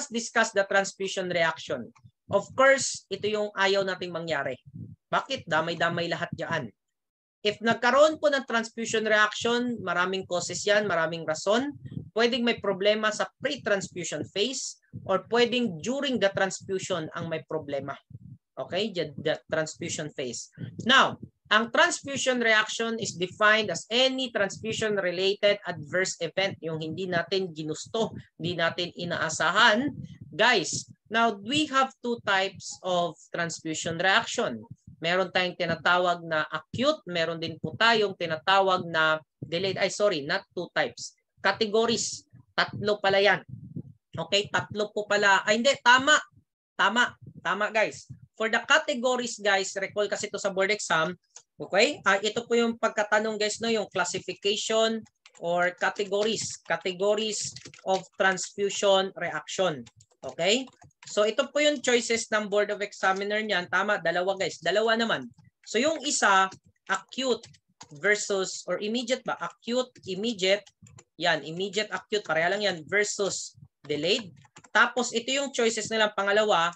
us discuss the transfusion reaction. Of course, ito yung ayaw nating mangyari. Bakit? Damay-damay lahat dyan. If nagkaroon po ng transfusion reaction, maraming causes yan, maraming rason. Pwedeng may problema sa pre-transfusion phase or pwedeng during the transfusion ang may problema. Okay? The transfusion phase. Now, ang transfusion reaction is defined as any transfusion-related adverse event. Yung hindi natin ginusto, hindi natin inaasahan. Guys, now we have two types of transfusion reaction. Meron tayong tinatawag na acute, meron din po tayong tinatawag na delayed. Ay, sorry, not two types. Categories. Tatlo pala yan. Okay, tatlo po pala. Ay, hindi, tama. Tama, guys. For the categories, guys, recall kasi ito sa board exam. Okay, ito po yung pagkatanong, guys, no, yung classification or categories. Categories of transfusion reaction. Okay? So ito po yung choices ng Board of Examiner niyan. Tama, dalawa guys. Dalawa naman. So yung isa, acute versus, or immediate ba? Acute, immediate. Yan, immediate, acute. Pareha lang yan versus delayed. Tapos ito yung choices nilang pangalawa,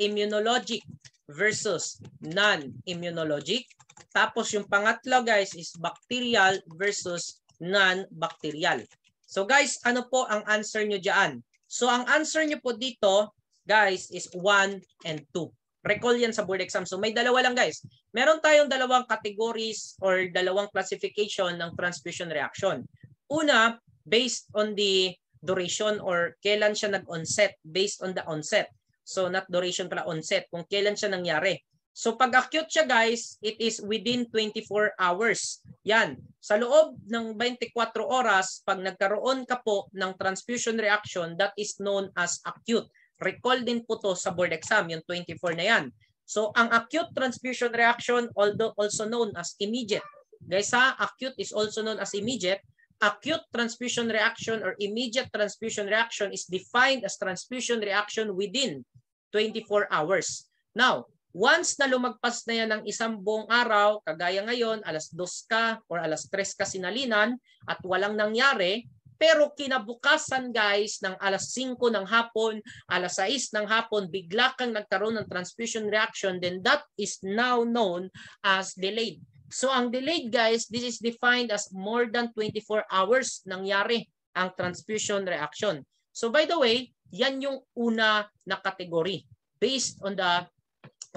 immunologic versus non-immunologic. Tapos yung pangatlo guys is bacterial versus non-bacterial. So guys, ano po ang answer nyo dyan? So ang answer nyo po dito, guys, is 1 and 2. Recall yan sa board exam. So may dalawa lang, guys. Meron tayong dalawang categories or dalawang classification ng transfusion reaction. Una, based on the duration or kailan siya nag-onset, based on the onset. So not duration pala, onset, kung kailan siya nangyari. So pag acute siya guys, it is within 24 hours. Yan. Sa loob ng 24 oras, pag nagkaroon ka po ng transfusion reaction, that is known as acute. Recall din po to sa board exam, yung 24 na yan. So ang acute transfusion reaction, although also known as immediate. Guys ha, acute is also known as immediate. Acute transfusion reaction or immediate transfusion reaction is defined as transfusion reaction within 24 hours. Now, once na lumagpas na yan ng isang buong araw, kagaya ngayon, alas 2 ka or alas 3 ka sinalinan at walang nangyari, pero kinabukasan guys ng alas 5 ng hapon, alas 6 ng hapon, bigla kang nagkaroon ng transfusion reaction, then that is now known as delayed. So ang delayed guys, this is defined as more than 24 hours nangyari ang transfusion reaction. So by the way, yan yung una na category based on the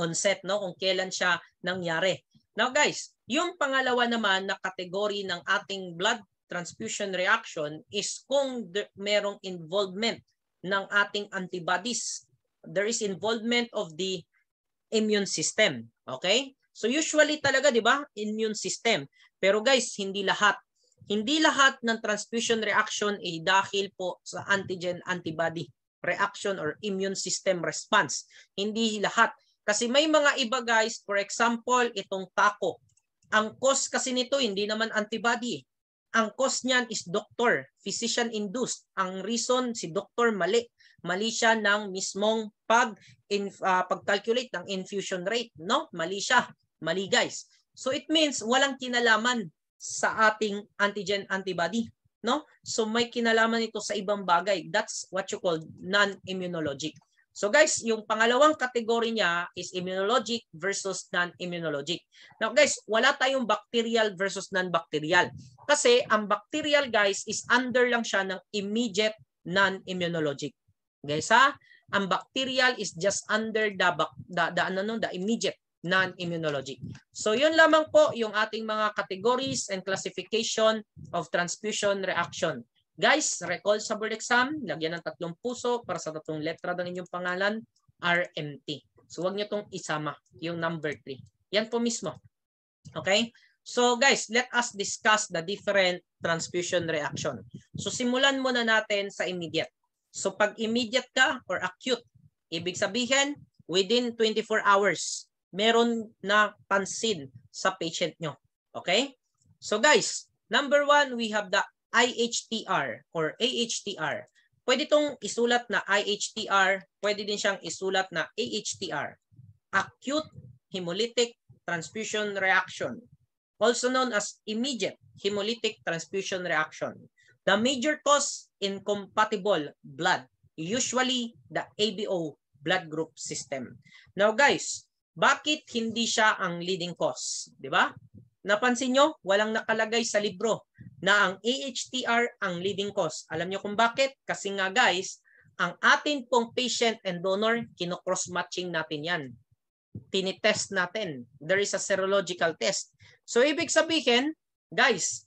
onset, no, kung kailan siya nangyari. Now guys, yung pangalawa naman na kategory ng ating blood transfusion reaction is kung merong involvement ng ating antibodies. There is involvement of the immune system. Okay? So usually talaga, di ba, immune system. Pero guys, hindi lahat. Hindi lahat ng transfusion reaction ay dahil po sa antigen-antibody reaction or immune system response. Hindi lahat. Kasi may mga iba guys, for example, itong taco. Ang cause kasi nito hindi naman antibody. Ang cause niyan is doctor, physician-induced. Ang reason, si doctor mali. Mali siya ng mismong pag-calculate ng infusion rate. No? Mali siya. Mali guys. So it means walang kinalaman sa ating antigen-antibody. No? So may kinalaman ito sa ibang bagay. That's what you call non-immunologic. So guys, yung pangalawang kategory niya is immunologic versus non-immunologic. Now guys, wala tayong bacterial versus non-bacterial. Kasi ang bacterial guys is under lang siya ng immediate non-immunologic. Guys ha, ang bacterial is just under the immediate non-immunologic. So yun lamang po yung ating mga categories and classification of transfusion reaction. Guys, recall sa board exam, lagyan ng 3 puso para sa 3 letra ng inyong pangalan, RMT. So wag niyo tong isama, yung number 3. Yan po mismo. Okay? So guys, let us discuss the different transfusion reaction. So simulan muna natin sa immediate. So pag immediate ka or acute, ibig sabihin, within 24 hours, meron na pansin sa patient nyo. Okay? So guys, number 1, we have the IHTR or AHTR. Pwede itong isulat na IHTR, pwede din siyang isulat na AHTR. Acute Hemolytic Transfusion Reaction. Also known as Immediate Hemolytic Transfusion Reaction. The major cause, incompatible blood. Usually, the ABO blood group system. Now guys, bakit hindi siya ang leading cause? Di ba? Napansin nyo, walang nakalagay sa libro na ang AHTR ang leading cause. Alam nyo kung bakit? Kasi nga guys, ang atin pong patient and donor, kino-cross-matching natin yan. Tinitest natin. There is a serological test. So ibig sabihin, guys,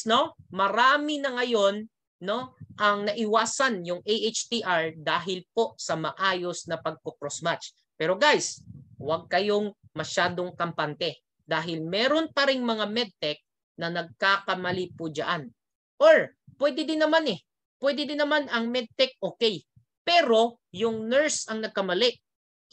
no, marami na ngayon, no, ang naiwasan yung AHTR dahil po sa maayos na pagko-cross-match. Pero guys, huwag kayong masyadong kampante dahil meron pa ring mga medtech na nagkakamali po diyan. Or pwede din naman ang medtech okay. Pero yung nurse ang nagkamali.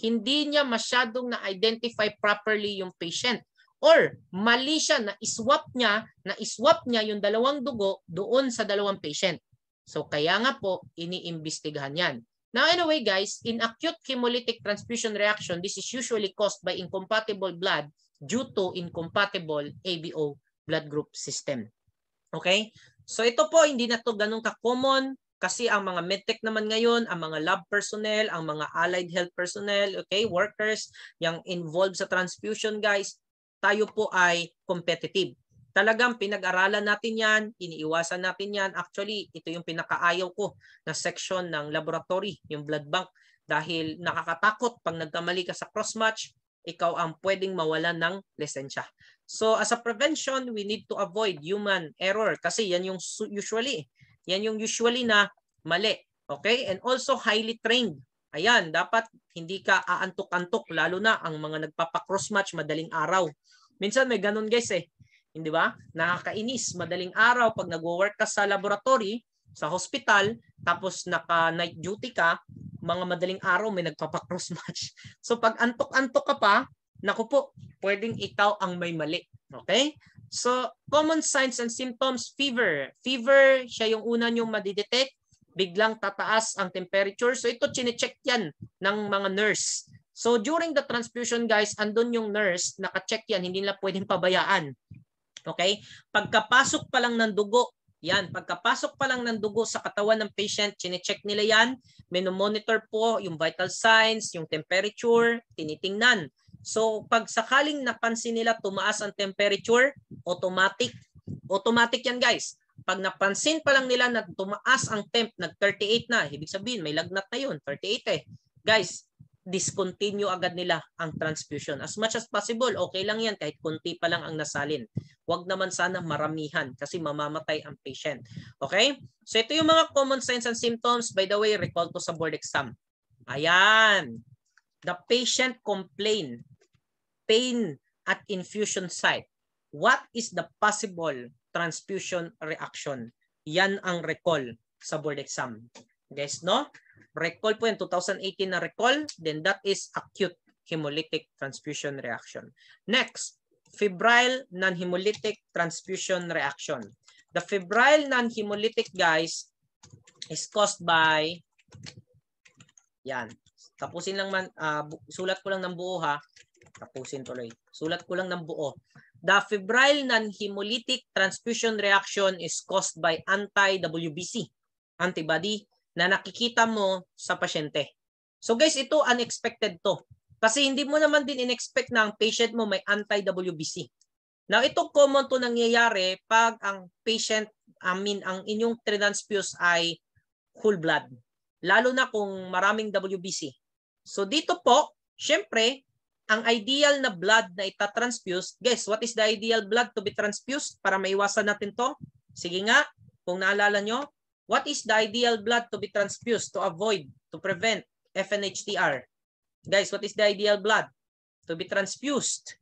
Hindi niya masyadong na-identify properly yung patient. Or mali siya, na-swap niya yung dalawang dugo doon sa dalawang patient. So kaya nga po, iniimbestigahan yan. Now anyway guys, in acute hemolytic transfusion reaction, this is usually caused by incompatible blood due to incompatible ABO blood group system. Okay? So ito po, hindi na to ganun ka-common kasi ang mga medtech naman ngayon, ang mga lab personnel, ang mga allied health personnel, okay, workers, yung involved sa transfusion guys, tayo po ay competitive. Talagang pinag-aralan natin yan, iniiwasan natin yan. Actually, ito yung pinakaayaw ko na section ng laboratory, yung blood bank. Dahil nakakatakot pag nagkamali ka sa cross-match, ikaw ang pwedeng mawalan ng lisensya. So as a prevention, we need to avoid human error kasi yan yung usually na mali. Okay? And also highly trained. Ayan, dapat hindi ka aantok-antok lalo na ang mga nagpapa-cross-match madaling araw. Minsan may ganun guys hindi ba? Nakakainis, madaling araw pag nagwo-work ka sa laboratory, sa hospital, tapos naka-night duty ka, mga madaling araw may nagpapa-cross match. So pag antok-antok ka pa, naku po, pwedeng ikaw ang may mali. Okay? So common signs and symptoms, fever. Fever, siya yung una nyong madidetect, biglang tataas ang temperature. So ito chine-check yan ng mga nurse. So during the transfusion guys, andun yung nurse, naka-check yan, hindi nila pwedeng pabayaan. Okay? Pagkapasok pa lang ng dugo, pagkapasok pa lang ng dugo sa katawan ng patient, chine-check nila yan, monitor po yung vital signs, yung temperature, tinitingnan. So pag sakaling napansin nila tumaas ang temperature, automatic yan guys. Pag napansin pa lang nila na tumaas ang temp, nag-38 na, ibig sabihin may lagnat na yun, 38 Guys, discontinue agad nila ang transfusion. As much as possible, okay lang yan kahit kunti pa lang ang nasalin. Huwag naman sana maramihan kasi mamamatay ang patient. Okay? So ito yung mga common signs and symptoms. By the way, recall to sa board exam. Ayan. The patient complain, pain at infusion site. What is the possible transfusion reaction? Yan ang recall sa board exam. Guys, no? Recall po yung 2018 na recall, then that is acute hemolytic transfusion reaction. Next, febrile non-hemolytic transfusion reaction. The febrile non-hemolytic guys is caused by tapusin lang man, sulat ko lang ng buo ha. Tapusin tuloy. Sulat ko lang ng buo. The febrile non-hemolytic transfusion reaction is caused by anti-WBC, antibody, na nakikita mo sa pasyente. So guys, ito unexpected to. Kasi hindi mo naman din in-expect na ang patient mo may anti-WBC. Now, ito common to nangyayari pag ang patient, ang inyong transfuse ay whole blood. Lalo na kung maraming WBC. So dito po, syempre, ang ideal na blood na itatransfuse, guys, what is the ideal blood to be transfused para maiwasan natin to? Sige nga, kung naalala nyo, what is the ideal blood to be transfused to avoid, to prevent FNHTR? Guys, what is the ideal blood to be transfused?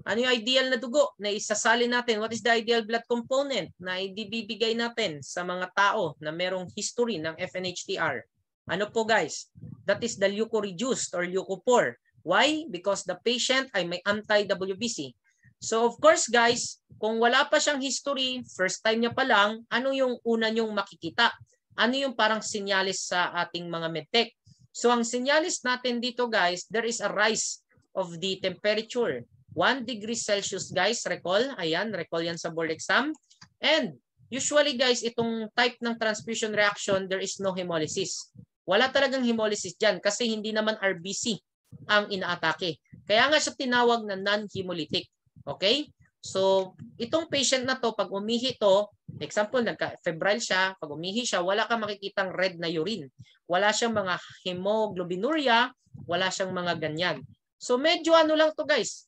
Ano yung ideal na dugo na isasali natin? What is the ideal blood component na ibibigay natin sa mga tao na merong history ng FNHTR? Ano po guys? That is the leukoreduced or leukophore. Why? Because the patient ay may anti-WBC. So of course guys, kung wala pa siyang history, first time niya pa lang, ano yung una niyong makikita? Ano yung parang sinyalis sa ating mga medtech? So ang sinyalis natin dito guys, there is a rise of the temperature. 1 degree Celsius guys, recall. Ayan, recall yan sa board exam. And Usually guys, itong type ng transfusion reaction, there is no hemolysis. Wala talagang hemolysis dyan kasi hindi naman RBC ang inaatake. Kaya nga siya tinawag na non-hemolytic. Okay? So, itong patient na to, pag umihi to, example, nagka-febrile siya, pag umihi siya, wala kang makikitang red na urine. Wala siyang mga hemoglobinuria, wala siyang mga ganyan. So, medyo ano lang to guys,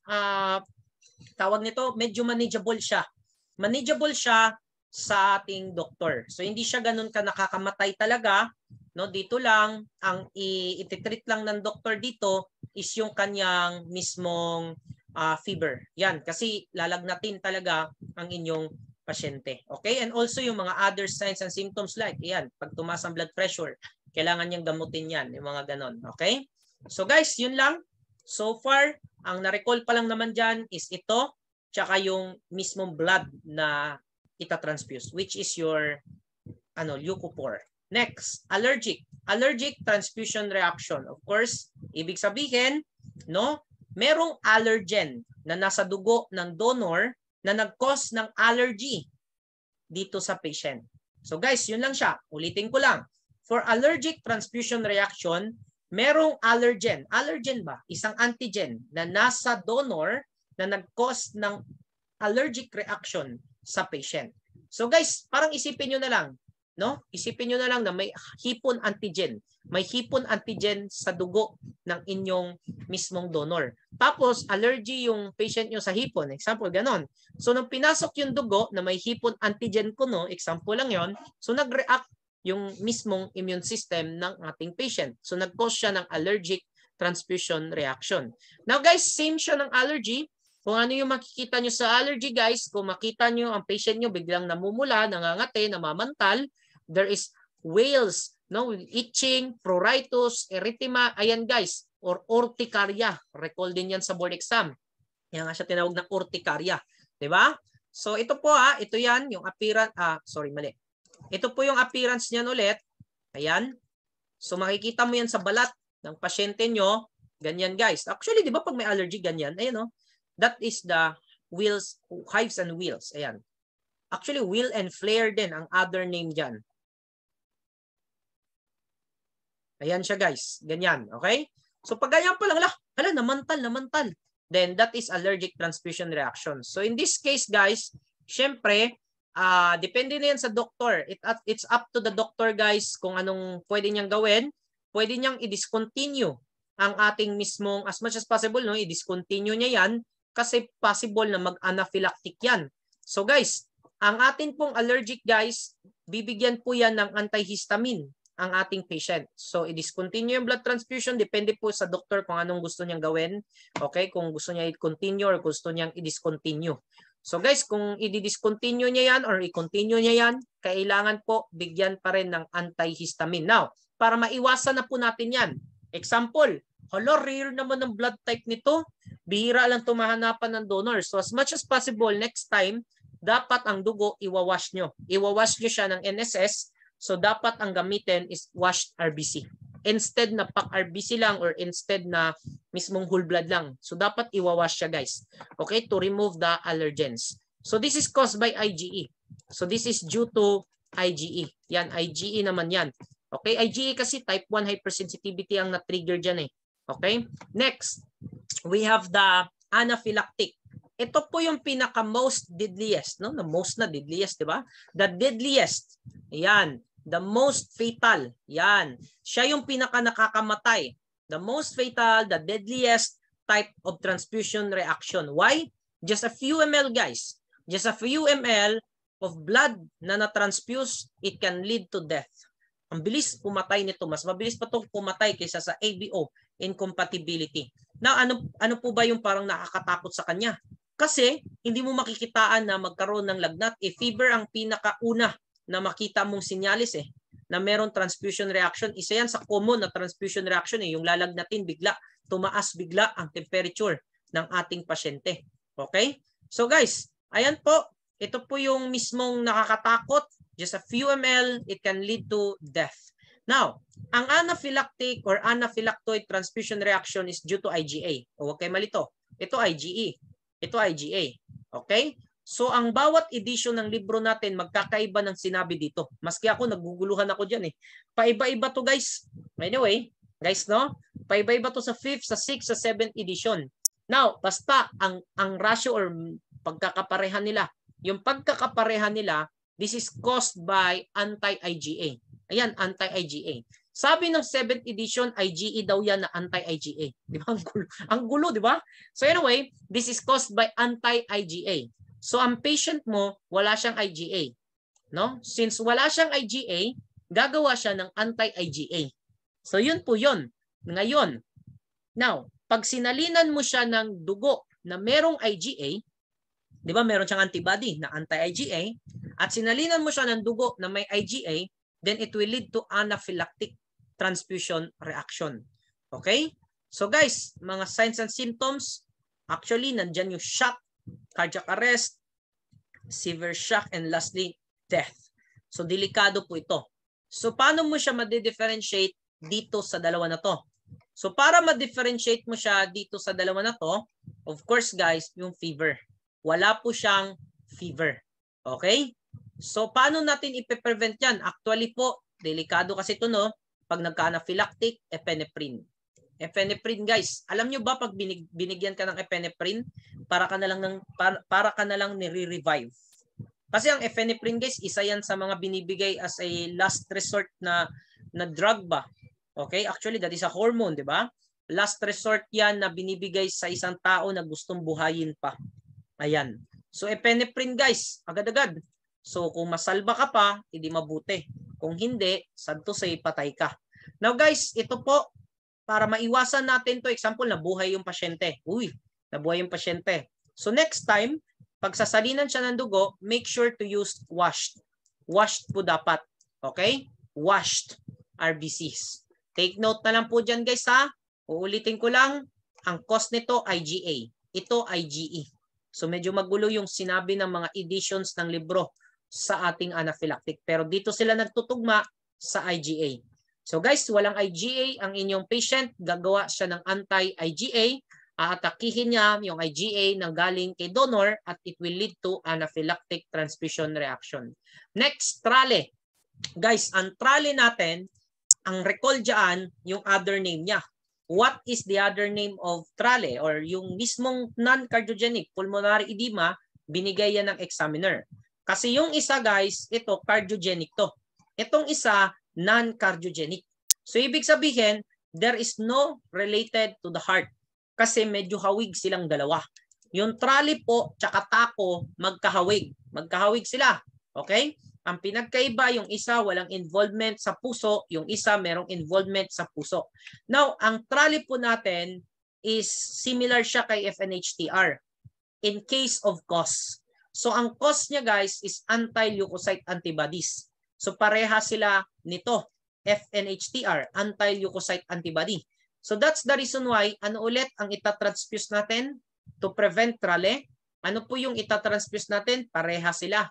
tawag nito, medyo manageable siya. Manageable siya sa ating doktor. So, hindi siya ganun ka nakakamatay talaga. No, dito lang, ang i-treat lang ng doktor dito is yung kanyang mismong fever. Yan, kasi lalagnatin talaga ang inyong pasyente. Okay? And also yung mga other signs and symptoms like, yan, pag tumaas ang blood pressure, kailangan niyang gamutin yan, yung mga ganon. Okay? So guys, yun lang. So far, ang na-recall pa lang naman dyan is ito, tsaka yung mismong blood na itatransfuse, which is your leukophore. Next, allergic. Allergic transfusion reaction. Of course, ibig sabihin, no, merong allergen na nasa dugo ng donor na nag-cause ng allergy dito sa patient. So guys, yun lang siya. Ulitin ko lang. For allergic transfusion reaction, merong allergen. Allergen ba? Isang antigen na nasa donor na nag-cause ng allergic reaction sa patient. So guys, parang isipin nyo na lang, no? Isipin nyo na lang na may hipon antigen. May hipon antigen sa dugo ng inyong mismong donor. Tapos, allergy yung patient nyo sa hipon. Example, ganon. So, nung pinasok yung dugo na may hipon antigen kuno, example lang yon, so nag-react yung mismong immune system ng ating patient. So, nag-cause siya ng allergic transfusion reaction. Now guys, same siya ng allergy. Kung ano yung makikita nyo sa allergy guys, kung makita nyo ang patient nyo biglang namumula, nangangate, namamantal, there is wales, no, itching, pruritus, erythema, ayan guys, or urticaria. Recall din yan sa board exam. Yan nga siya tinawag na urticaria. Diba? So ito po ito yan, yung appearance, mali. Ito po yung appearance niyan ulit. Ayan. So makikita mo yan sa balat ng pasyente nyo. Ganyan guys. Actually, di ba pag may allergy, ganyan. Ayan that is the wheals, hives and wheals. Ayan. Actually, wheel and flare din ang other name dyan. Ayan siya guys. Ganyan. Okay? So pag ganyan pa lang, namantal. Then that is allergic transfusion reaction. So in this case guys, syempre, depende na yan sa doktor. It's up to the doctor guys kung anong pwede niyang gawin. Pwede niyang i-discontinue ang ating mismong, as much as possible, no, i-discontinue niya yan kasi possible na mag-anaphylactic yan. So guys, ang atin pong allergic guys, bibigyan po yan ng antihistamine ang ating patient. So i-discontinue yung blood transfusion, depende po sa doktor kung anong gusto niyang gawin. Okay, kung gusto niya i-continue or gusto niyang i-discontinue. So guys, kung i-discontinue niya yan or i-continue niya yan, kailangan po bigyan pa rin ng antihistamine. Now, para maiwasan na po natin yan. Example, rare naman ng blood type nito. Bihira lang tumahanapan ng donor. So as much as possible, next time, dapat ang dugo iwawash nyo. Iwawash nyo siya ng NSS. So dapat ang gamitin is washed RBC. Instead na pack RBC lang or instead na mismong whole blood lang. So dapat iwawash siya guys. Okay, to remove the allergens. So this is caused by IgE. So this is due to IgE. Yan, IgE naman yan. Okay, IgE kasi type 1 hypersensitivity ang na-trigger dyan eh. Okay, next, we have the anaphylactic. Ito po yung pinaka-most deadliest, no? The most na deadliest, di ba? The deadliest. Yan. The most fatal. Yan. Siya yung pinaka-nakakamatay. The most fatal, the deadliest type of transfusion reaction. Why? Just a few ml, guys. Just a few ml of blood na na-transfuse, it can lead to death. Ang bilis pumatay nito. Mas mabilis pa itong pumatay kaysa sa ABO, incompatibility. Now, ano po ba yung parang nakakatakot sa kanya? Kasi hindi mo makikitaan na magkaroon ng lagnat. Fever ang pinakauna na makita mong sinyalis na meron transfusion reaction. Isa yan sa common na transfusion reaction yung lalagnatin bigla, tumaas bigla ang temperature ng ating pasyente. Okay? So guys, ayan po. Ito po yung mismong nakakatakot. Just a few ml, it can lead to death. Now, ang anaphylactic or anaphylactoid transfusion reaction is due to IgA. O huwag kayo malito. Ito IgE. Ito IgA. Okay? So ang bawat edition ng libro natin magkakaiba ng sinabi dito. Maski ako naguguluhan ako diyan eh. Paiba-iba to guys. Anyway, guys no, paiba-iba to sa 5th, sa 6th, sa 7th edition. Now, basta ang ratio or pagkakaparehan nila. Yung pagkakaparehan nila, this is caused by anti-IgA. Ayan, anti-IgA. Sabi ng 7th edition, IgE daw yan na anti-IgA. Di ba? Ang gulo, di ba? So anyway, this is caused by anti-IgA. So ang patient mo, wala siyang IgA. No? Since wala siyang IgA, gagawa siya ng anti-IgA. So yun po yun. Ngayon, now, pag sinalinan mo siya ng dugo na merong IgA, di ba meron siyang antibody na anti-IgA, at sinalinan mo siya ng dugo na may IgA, then it will lead to anaphylactic transfusion reaction. Okay? So guys, mga signs and symptoms, actually, nandyan yung shock, cardiac arrest, severe shock, and lastly, death. So delikado po ito. So paano mo siya ma-differentiate dito sa dalawa na to? So para ma-differentiate mo siya dito sa dalawa na to, of course guys, yung fever. Wala po siyang fever. Okay? So paano natin ipe-prevent yan? Actually po, delikado kasi ito no, pag nagka-anaphylactic, epinephrine. Epinephrine guys, alam nyo ba pag binigyan ka ng epinephrine, para ka na lang nire-revive. Kasi ang epinephrine guys, isa yan sa mga binibigay as a last resort na drug ba? Okay, actually that is a hormone, di ba? Last resort yan na binibigay sa isang tao na gustong buhayin pa. Ayan. So epinephrine guys, agad-agad. So kung masalba ka pa, hindi mabuti. Kung hindi, sad to say, patay ka. Now guys, ito po, para maiwasan natin to, example, nabuhay yung pasyente. Uy, nabuhay yung pasyente. So next time, pag sasalinan siya ng dugo, make sure to use washed. Washed po dapat. Okay? Washed RBCs. Take note na lang po dyan guys ha. Uulitin ko lang, ang cause nito IgA. Ito IgE. So medyo magulo yung sinabi ng mga editions ng libro sa ating anaphylactic. Pero dito sila nagtutugma sa IgA. So guys, walang IgA ang inyong patient, gagawa siya ng anti-IgA, aatakihin niya yung IgA na galing kay donor at it will lead to anaphylactic transfusion reaction. Next, trale. Guys, ang trale natin, ang recall dyan, yung other name niya. What is the other name of trale or yung mismong non-cardiogenic pulmonary edema, binigay yan ng examiner. Kasi yung isa guys, ito cardiogenic to. Itong isa, non-cardiogenic. So ibig sabihin, there is no related to the heart. Kasi medyo hawig silang dalawa. Yung trale po, tsaka tako, magkahawig. Magkahawig sila. Okay? Ang pinagkaiba, yung isa walang involvement sa puso, yung isa merong involvement sa puso. Now, ang trale po natin is similar siya kay FNHTR in case of cause. So ang cause niya guys is anti-leukocyte antibodies. So pareha sila nito, FNHTR, anti-leukocyte antibody. So that's the reason why, ano ulit ang itatransfuse natin to prevent trale? Ano po yung itatransfuse natin? Pareha sila.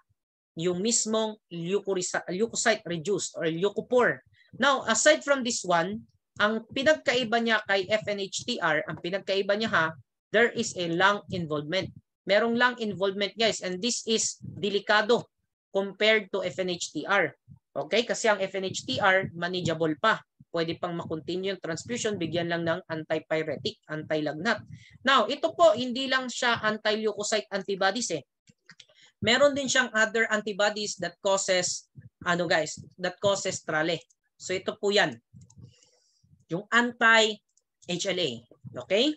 Yung mismong leukocyte reduced or leucophore. Now, aside from this one, ang pinagkaiba niya kay FNHTR, ang pinagkaiba niya ha, there is a lung involvement. Merong lung involvement guys, and this is delikado compared to FNHTR. Okay? Kasi ang FNHTR, manageable pa. Pwede pang makontinue yung transfusion, bigyan lang ng antipyretic, antilagnat. Now, ito po, hindi lang siya anti-leukocyte antibodies eh. Meron din siyang other antibodies that causes, that causes trale. So ito po yan. Yung anti-HLA. Okay?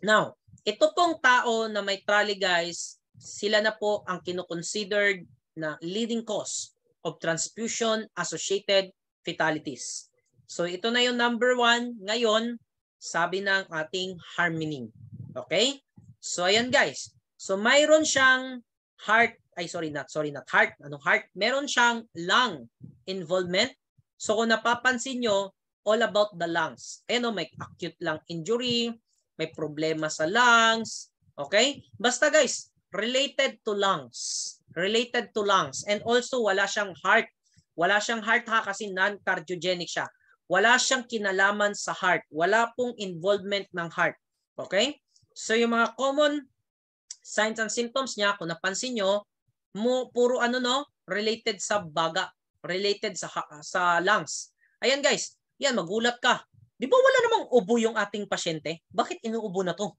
Now, ito pong tao na may trale guys, sila na po ang kinoconsidered na leading cause of transfusion-associated fatalities. So ito na yung number 1 ngayon, sabi ng ating Harmony. Okay? So ayan guys. So mayroon siyang heart, not heart. Anong heart? Meron siyang lung involvement. So kung napapansin nyo, all about the lungs. Ayan o, may acute lung injury, may problema sa lungs. Okay? Basta guys, related to lungs. Related to lungs. And also wala siyang heart. Wala siyang heart ha kasi non-cardiogenic siya. Wala siyang kinalaman sa heart. Wala pong involvement ng heart. Okay? So yung mga common signs and symptoms niya, kung napansin nyo, puro ano no, related sa baga, related sa lungs. Ayan guys, yan magulat ka. Di ba wala namang ubo yung ating pasyente? Bakit inuubo na to?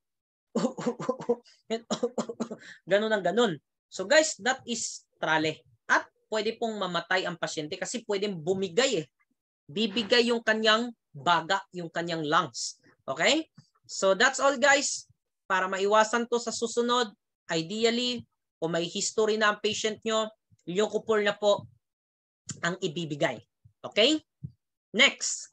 Ganun ang ganun. So guys, that is trale. At pwede pong mamatay ang pasyente kasi pwedeng bumigay eh. Bibigay yung kanyang baga, yung kanyang lungs. Okay? So that's all guys. Para maiwasan to sa susunod, ideally, kung may history na ang patient nyo, Leukofor na po ang ibibigay. Okay? Next,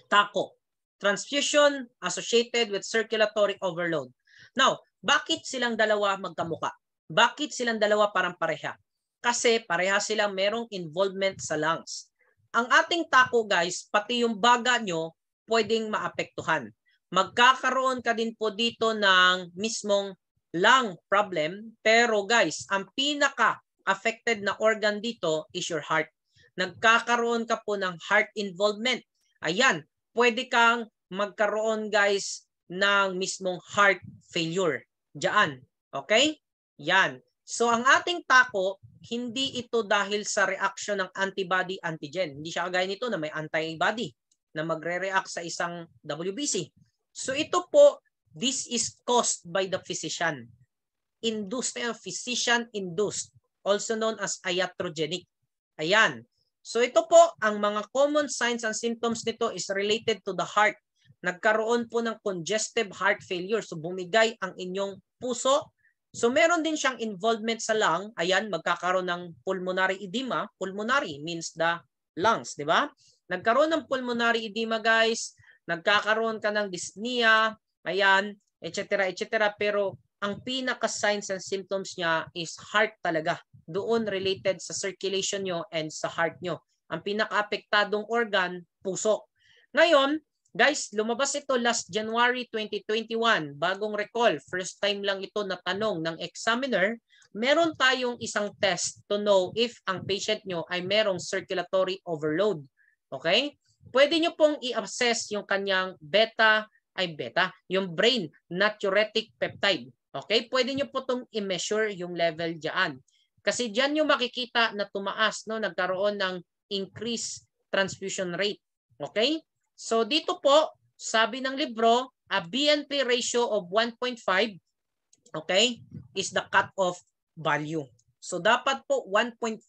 TACO. Transfusion associated with circulatory overload. Now, bakit silang dalawa magkamuka? Bakit silang dalawa parang pareha? Kasi pareha silang merong involvement sa lungs. Ang ating TACO guys, pati yung baga nyo, pwedeng maapektuhan. Magkakaroon ka din po dito ng mismong lung problem. Pero guys, ang pinaka-affected na organ dito is your heart. Nagkakaroon ka po ng heart involvement. Ayan, pwede kang magkaroon guys ng mismong heart failure. Diyan. Okay? Yan. So ang ating TACO, hindi ito dahil sa reaction ng antibody-antigen. Hindi siya kagaya nito na may antibody na magre-react sa isang WBC. So ito po, this is caused by the physician. Induced, physician-induced, also known as iatrogenic. Ayan. So ito po, ang mga common signs and symptoms nito is related to the heart. Nagkaroon po ng congestive heart failure. So bumigay ang inyong puso. So meron din siyang involvement sa lung. Ayan, magkakaroon ng pulmonary edema. Pulmonary means the lungs, di ba? Nagkaroon ng pulmonary edema guys. Nagkakaroon ka ng dyspnea. Ayan, etc. etc. Pero ang pinaka-signs and symptoms niya is heart talaga. Doon related sa circulation nyo and sa heart nyo. Ang pinaka-apektadong organ, puso. Ngayon, guys, lumabas ito last January 2021. Bagong recall. First time lang ito na tanong ng examiner. Meron tayong isang test to know if ang patient nyo ay merong circulatory overload. Okay? Pwede nyo pong i-assess yung kanyang yung brain natriuretic peptide. Okay? Pwede nyo po itong i-measure yung level dyan. Kasi dyan nyo makikita na tumaas, no? Nagkaroon ng increased transfusion rate. Okay? So dito po, sabi ng libro, a BNP ratio of 1.5, okay, is the cut-off value. So dapat po 1.5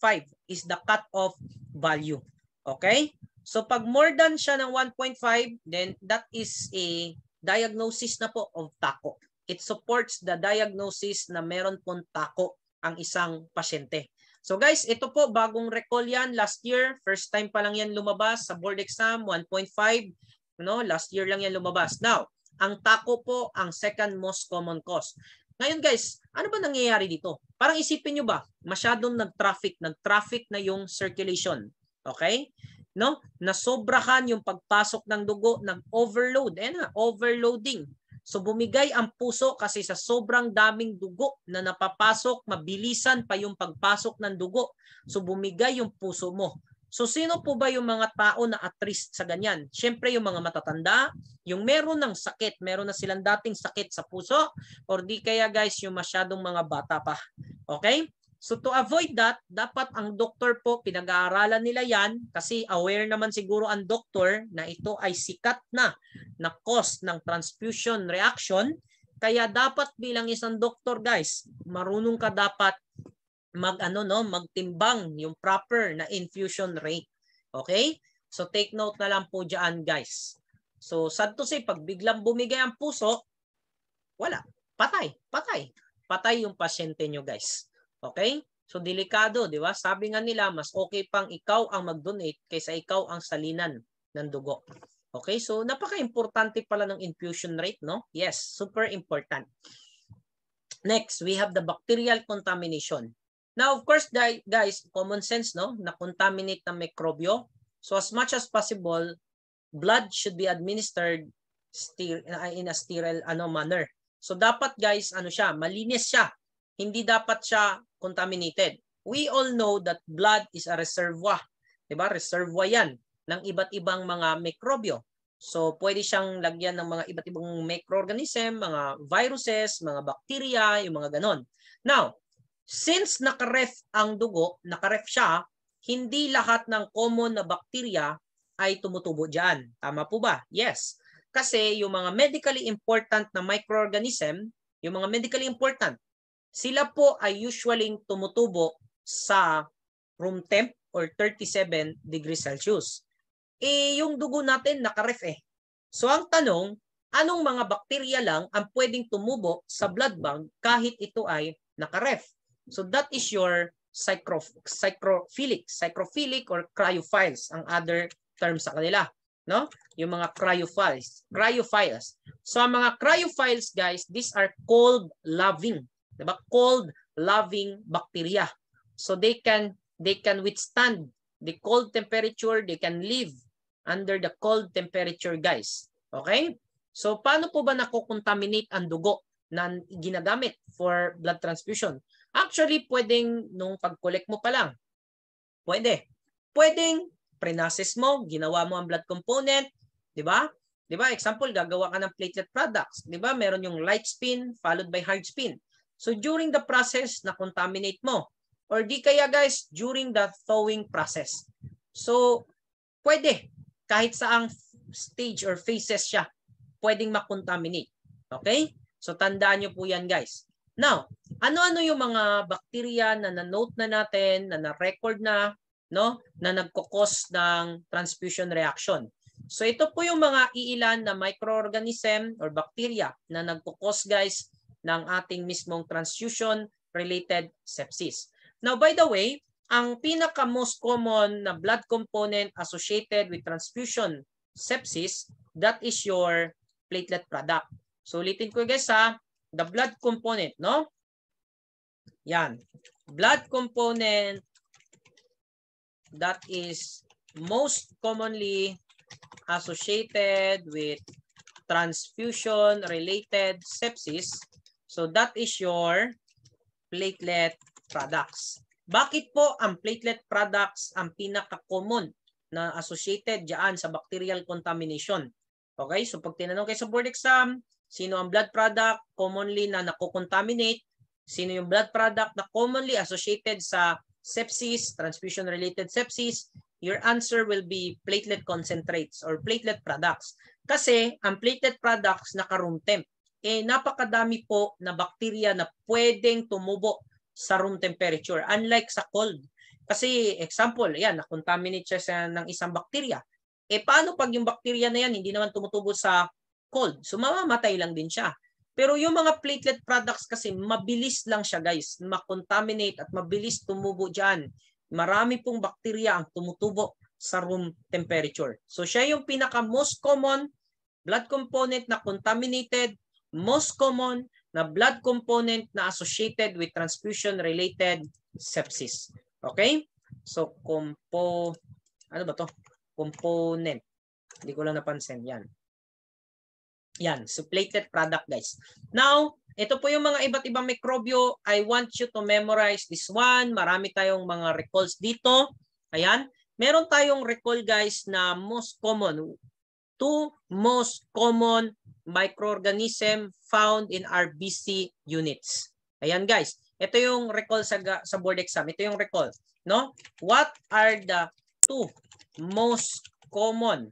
is the cut-off value. Okay? So pag more than siya ng 1.5, then that is a diagnosis na po of TACO. It supports the diagnosis na meron pong TACO ang isang pasyente. So guys, ito po bagong recall yan last year. First time pa lang yan lumabas sa board exam, 1.5. No, last year lang yan lumabas. Now, ang TACO po ang second most common cause. Ngayon guys, ano ba nangyayari dito? Parang isipin nyo ba, masyadong nag-traffic na yung circulation. Okay? No? Nasobrahan yung pagpasok ng dugo, nag-overload. Overloading. So bumigay ang puso kasi sa sobrang daming dugo na napapasok, mabilisan pa yung pagpasok ng dugo. So bumigay yung puso mo. So sino po ba yung mga tao na at risk sa ganyan? Siyempre yung mga matatanda, yung meron ng sakit, meron na silang dating sakit sa puso, or di kaya guys yung masyadong mga bata pa. Okay? So to avoid that, dapat ang doktor po, pinag-aaralan nila yan kasi aware naman siguro ang doktor na ito ay sikat na cause ng transfusion reaction. Kaya dapat bilang isang doktor guys, marunong ka dapat magtimbang yung proper na infusion rate. Okay? So take note na lang po diyan guys. So sad to say, pag biglang bumigay ang puso, wala. Patay yung pasyente nyo guys. Okay? So delikado, di ba? Sabi nga nila, mas okay pang ikaw ang mag-donate kaysa ikaw ang salinan ng dugo. Okay? So napaka-importante pala ng infusion rate, no? Yes, super important. Next, we have the bacterial contamination. Now, of course, guys, common sense, no? Na-contaminate ng mikrobyo. So as much as possible, blood should be administered in a sterile manner. So dapat guys, malinis siya. Hindi dapat siya contaminated. We all know that blood is a reservoir. Diba? Reservoir yan ng iba't ibang mga mikrobyo. So pwede siyang lagyan ng mga iba't ibang microorganism, mga viruses, mga bacteria, yung mga ganon. Now, since nakaref ang dugo, nakaref siya, hindi lahat ng common na bacteria ay tumutubo dyan. Tama po ba? Yes. Kasi yung mga medically important na microorganism, yung mga medically important, sila po ay usually tumutubo sa room temp or 37 degrees Celsius. Yung dugo natin nakaref eh. So ang tanong, anong mga bakterya lang ang pwedeng tumubo sa blood bank kahit ito ay nakaref? So that is your psychrophilic or cryophiles ang other term sa kanila, no? Yung mga cryophiles. So ang mga cryophiles, guys, these are cold loving, diba? Cold loving bacteria. So they can withstand the cold temperature, they can live under the cold temperature, guys. Okay? So paano po ba nakokontaminate ang dugo na ginagamit for blood transfusion? Actually, pwedeng nung pag-collect mo pa lang. Pwedeng pre-process mo, ginawa mo ang blood component, di ba? Di ba? Example, gagawa ka ng platelet products. Di ba? Meron yung light spin followed by hard spin. So during the process, na-contaminate mo. Or di kaya, guys, during the thawing process. So, pwede. Kahit saang stage or phases siya, pwedeng makontaminate. Okay? So, tandaan nyo po yan, guys. Now, ano-ano yung mga bacteria na na-note na natin, na na-record na, no, na nagkukos ng transfusion reaction? So, ito po yung mga iilan na microorganism or bacteria na nagkukos, guys, ng ating mismong transfusion-related sepsis. Now, by the way, ang pinaka-most common na blood component associated with transfusion sepsis, that is your platelet product. So ulitin ko, guys, ha, the blood component, no? Yan. Blood component that is most commonly associated with transfusion-related sepsis. So that is your platelet products. Bakit po ang platelet products ang pinaka-common na associated diyan sa bacterial contamination? Okay, so pag tinanong kayo sa board exam, sino ang blood product commonly na nakocontaminate? Sino yung blood product na commonly associated sa sepsis, transfusion-related sepsis? Your answer will be platelet concentrates or platelet products. Kasi ang platelet products naka-room temp. Napakadami po na bacteria na pwedeng tumubo sa room temperature. Unlike sa cold. Kasi example, ayan, na-contaminate siya ng isang bacteria. Paano pag yung bacteria na yan hindi naman tumutubo sa cold? So mamamatay lang din siya. Pero yung mga platelet products kasi mabilis lang siya, guys. Ma-contaminate at mabilis tumubo dyan. Marami pong bacteria ang tumutubo sa room temperature. So siya yung pinaka-most common blood component na contaminated, most common na blood component na associated with transfusion-related sepsis. Okay? So, ano ba to? Component. Hindi ko lang napansin. Yan. Yan. So, platelet product, guys. Now, ito po yung mga iba't ibang mikrobyo. I want you to memorize this one. Marami tayong mga recalls dito. Ayan. Meron tayong recall, guys, na most common. Two most common microorganism found in RBC units. Ayan, guys. Ito yung recall sa board exam. Ito yung recall, no? What are the two most common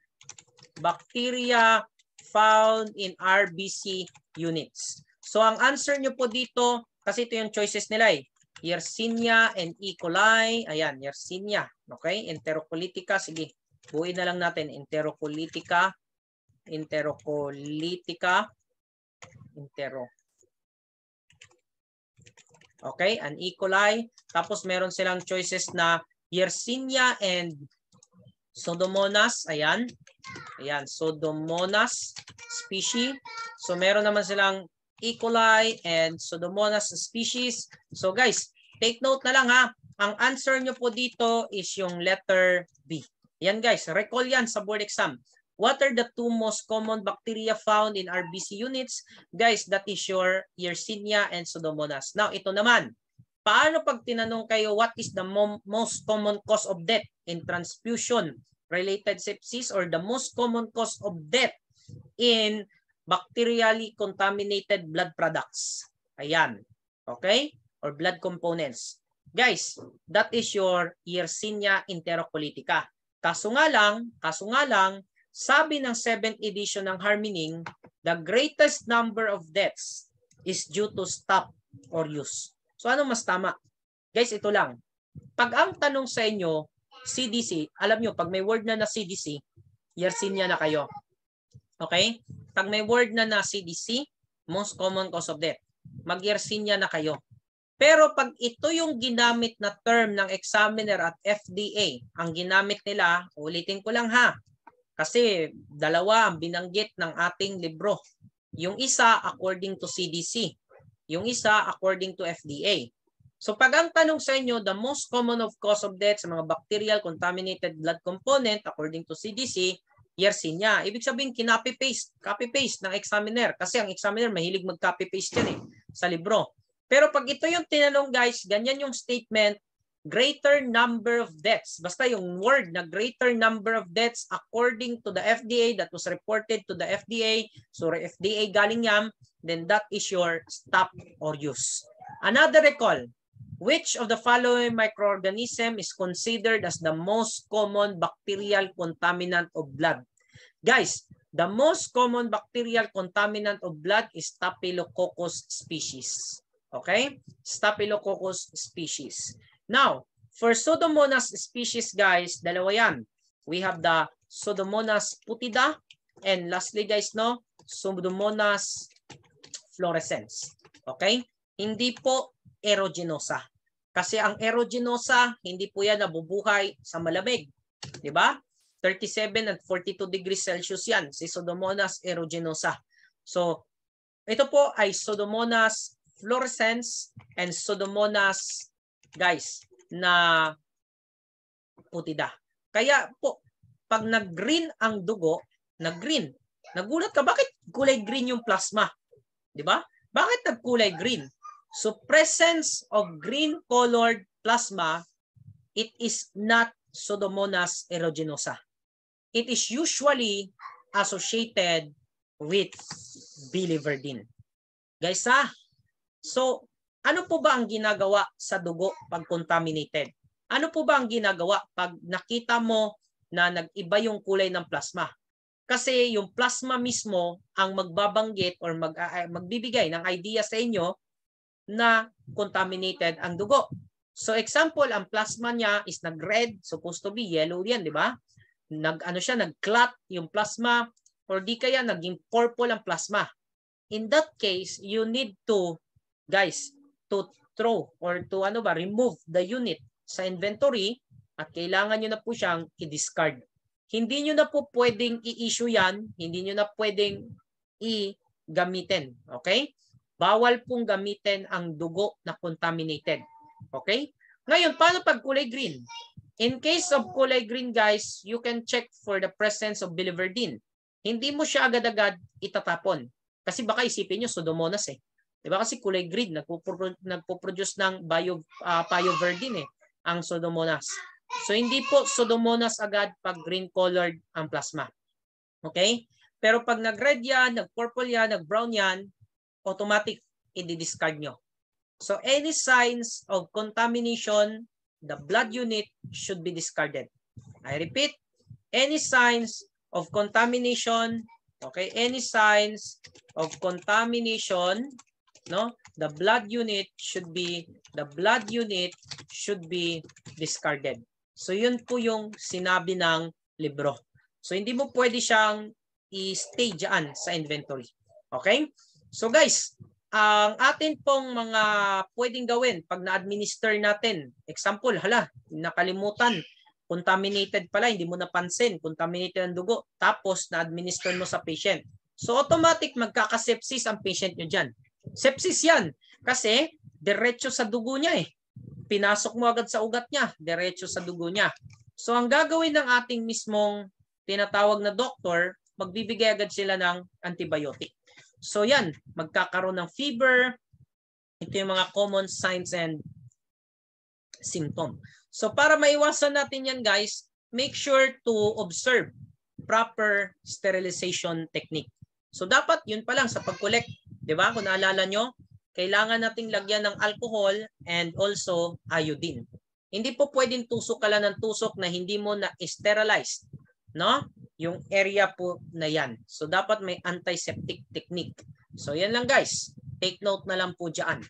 bacteria found in RBC units? So ang answer nyo po dito, kasi ito yung choices nila eh. Yersinia and E. coli. Ayan, Yersinia. Okay? Enterocolitica. Sige, buuin na lang natin. Enterocolitica. Okay, an E. coli. Tapos meron silang choices na Yersinia and Pseudomonas. Ayan. Ayan, Pseudomonas species. So meron naman silang E. coli and Pseudomonas species. So guys, take note na lang ha. Ang answer nyo po dito is yung letter B. Yan guys, recall yan sa board exam. What are the two most common bacteria found in RBC units? Guys, that is your Yersinia and Pseudomonas. Now, ito naman. Paano pag tinanong kayo, what is the most common cause of death in transfusion related sepsis or the most common cause of death in bacterially contaminated blood products. Ayan. Okay? Or blood components. Guys, that is your Yersinia enterocolitica. Kaso nga lang, sabi ng 7th edition ng Harmening, the greatest number of deaths is due to stop or use. So ano mas tama? Guys, ito lang. Pag ang tanong sa inyo, CDC, alam nyo, pag may word na CDC, Yersinia na kayo. Okay? Pag may word na CDC, most common cause of death, mag-Yersinia na kayo. Pero pag ito yung ginamit na term ng examiner at FDA, ang ginamit nila, ulitin ko lang ha, kasi dalawa ang binanggit ng ating libro. Yung isa according to CDC, yung isa according to FDA. So pag ang tanong sa inyo, the most common of cause of death sa mga bacterial contaminated blood component according to CDC, Yersinia. Ibig sabihin, copy-paste ng examiner. Kasi ang examiner mahilig mag-copy-paste yan sa libro. Pero pag ito yung tinanong guys, ganyan yung statement, greater number of deaths. Basta yung word na greater number of deaths according to the FDA that was reported to the FDA. So FDA galing yan, then that is your stop or use. Another recall. Which of the following microorganism is considered as the most common bacterial contaminant of blood? Guys, the most common bacterial contaminant of blood is Staphylococcus species. Okay? Staphylococcus species. Now, for Pseudomonas species, guys, dalawa yan. We have the Pseudomonas putida and lastly, guys, no, Pseudomonas fluorescens. Okay? Hindi po aeruginosa. Kasi ang aeruginosa, hindi po yan nabubuhay sa malamig. Di ba? 37 at 42 degrees Celsius yan, si Pseudomonas aeruginosa. So, ito po ay Pseudomonas fluorescens and Pseudomonas, guys, na putida. Kaya po, pag nag-green ang dugo, nag-green. Nagulat ka, bakit kulay green yung plasma? Di ba? Bakit nagkulay green? So, presence of green-colored plasma, it is not Pseudomonas aeruginosa. It is usually associated with biliverdin. Guys, ha? So, ano po ba ang ginagawa sa dugo pag contaminated? Ano po ba ang ginagawa pag nakita mo na nag-iba yung kulay ng plasma? Kasi yung plasma mismo ang magbabanggit or magbibigay ng idea sa inyo na contaminated ang dugo. So example, ang plasma niya is nag-red, supposed to be yellow yan, di ba? Nag-clot yung plasma or di kaya naging purple ang plasma. In that case, you need to, guys, to throw or to remove the unit sa inventory at kailangan nyo na po siyang i-discard. Hindi nyo na po pwedeng i-issue yan, hindi nyo na pwedeng i-gamitin. Okay? Bawal pong gamitin ang dugo na contaminated. Okay? Ngayon, paano pag kulay green? In case of kulay green, guys, you can check for the presence of biliverdin. Hindi mo siya agad-agad itatapon. Kasi baka isipin nyo, Pseudomonas eh. Diba kasi kulay green, nagpo-produce ng pyoverdin ang Pseudomonas. So hindi po Pseudomonas agad pag green-colored ang plasma. Okay? Pero pag nag-red yan, nag-purple yan, nag-brown yan, automatic i-discard nyo. So any signs of contamination, the blood unit should be discarded. I repeat, any signs of contamination, okay, any signs of contamination, no, the blood unit should be discarded. So yun po yung sinabi ng libro. So hindi mo pwede siyang i-stay dyan sa inventory. Okay? So guys, ang atin pong mga pwedeng gawin pag na-administer natin, example, hala, nakalimutan, contaminated pala, hindi mo napansin, contaminated ang dugo, tapos na-administer mo sa patient. So automatic magkakasepsis ang patient nyo dyan. Sepsis yan kasi diretso sa dugo niya eh. Pinasok mo agad sa ugat niya, diretso sa dugo niya. So ang gagawin ng ating mismong tinatawag na doktor, magbibigay agad sila ng antibiotic. So yan, magkakaroon ng fever. Ito yung mga common signs and symptom. So para maiwasan natin yan guys, make sure to observe proper sterilization technique. So dapat yun pa lang sa pag-collect, 'di ba? Kung naalala nyo, kailangan nating lagyan ng alcohol and also iodine. Hindi po pwedeng tusok ka lang ng tusok na hindi mo na sterilize, no? Yung area po na yan. So dapat may antiseptic technique. So yan lang guys. Take note na lang po diyan.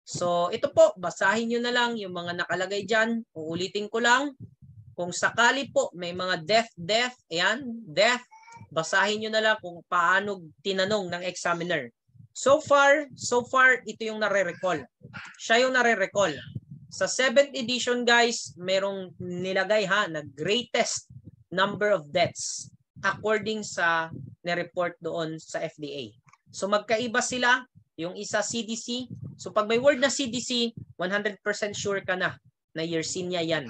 So ito po, basahin nyo na lang yung mga nakalagay dyan. Uulitin ko lang. Kung sakali po may mga death, ayan, death, basahin nyo na lang kung paano tinanong ng examiner. So far, ito yung nare-recall. Siya yung nare-recall. Sa 7th edition guys, merong nilagay na greatest number of deaths according sa ni-report doon sa FDA. So magkaiba sila. Yung isa CDC. So pag may word na CDC, 100% sure ka na Yersinia yan.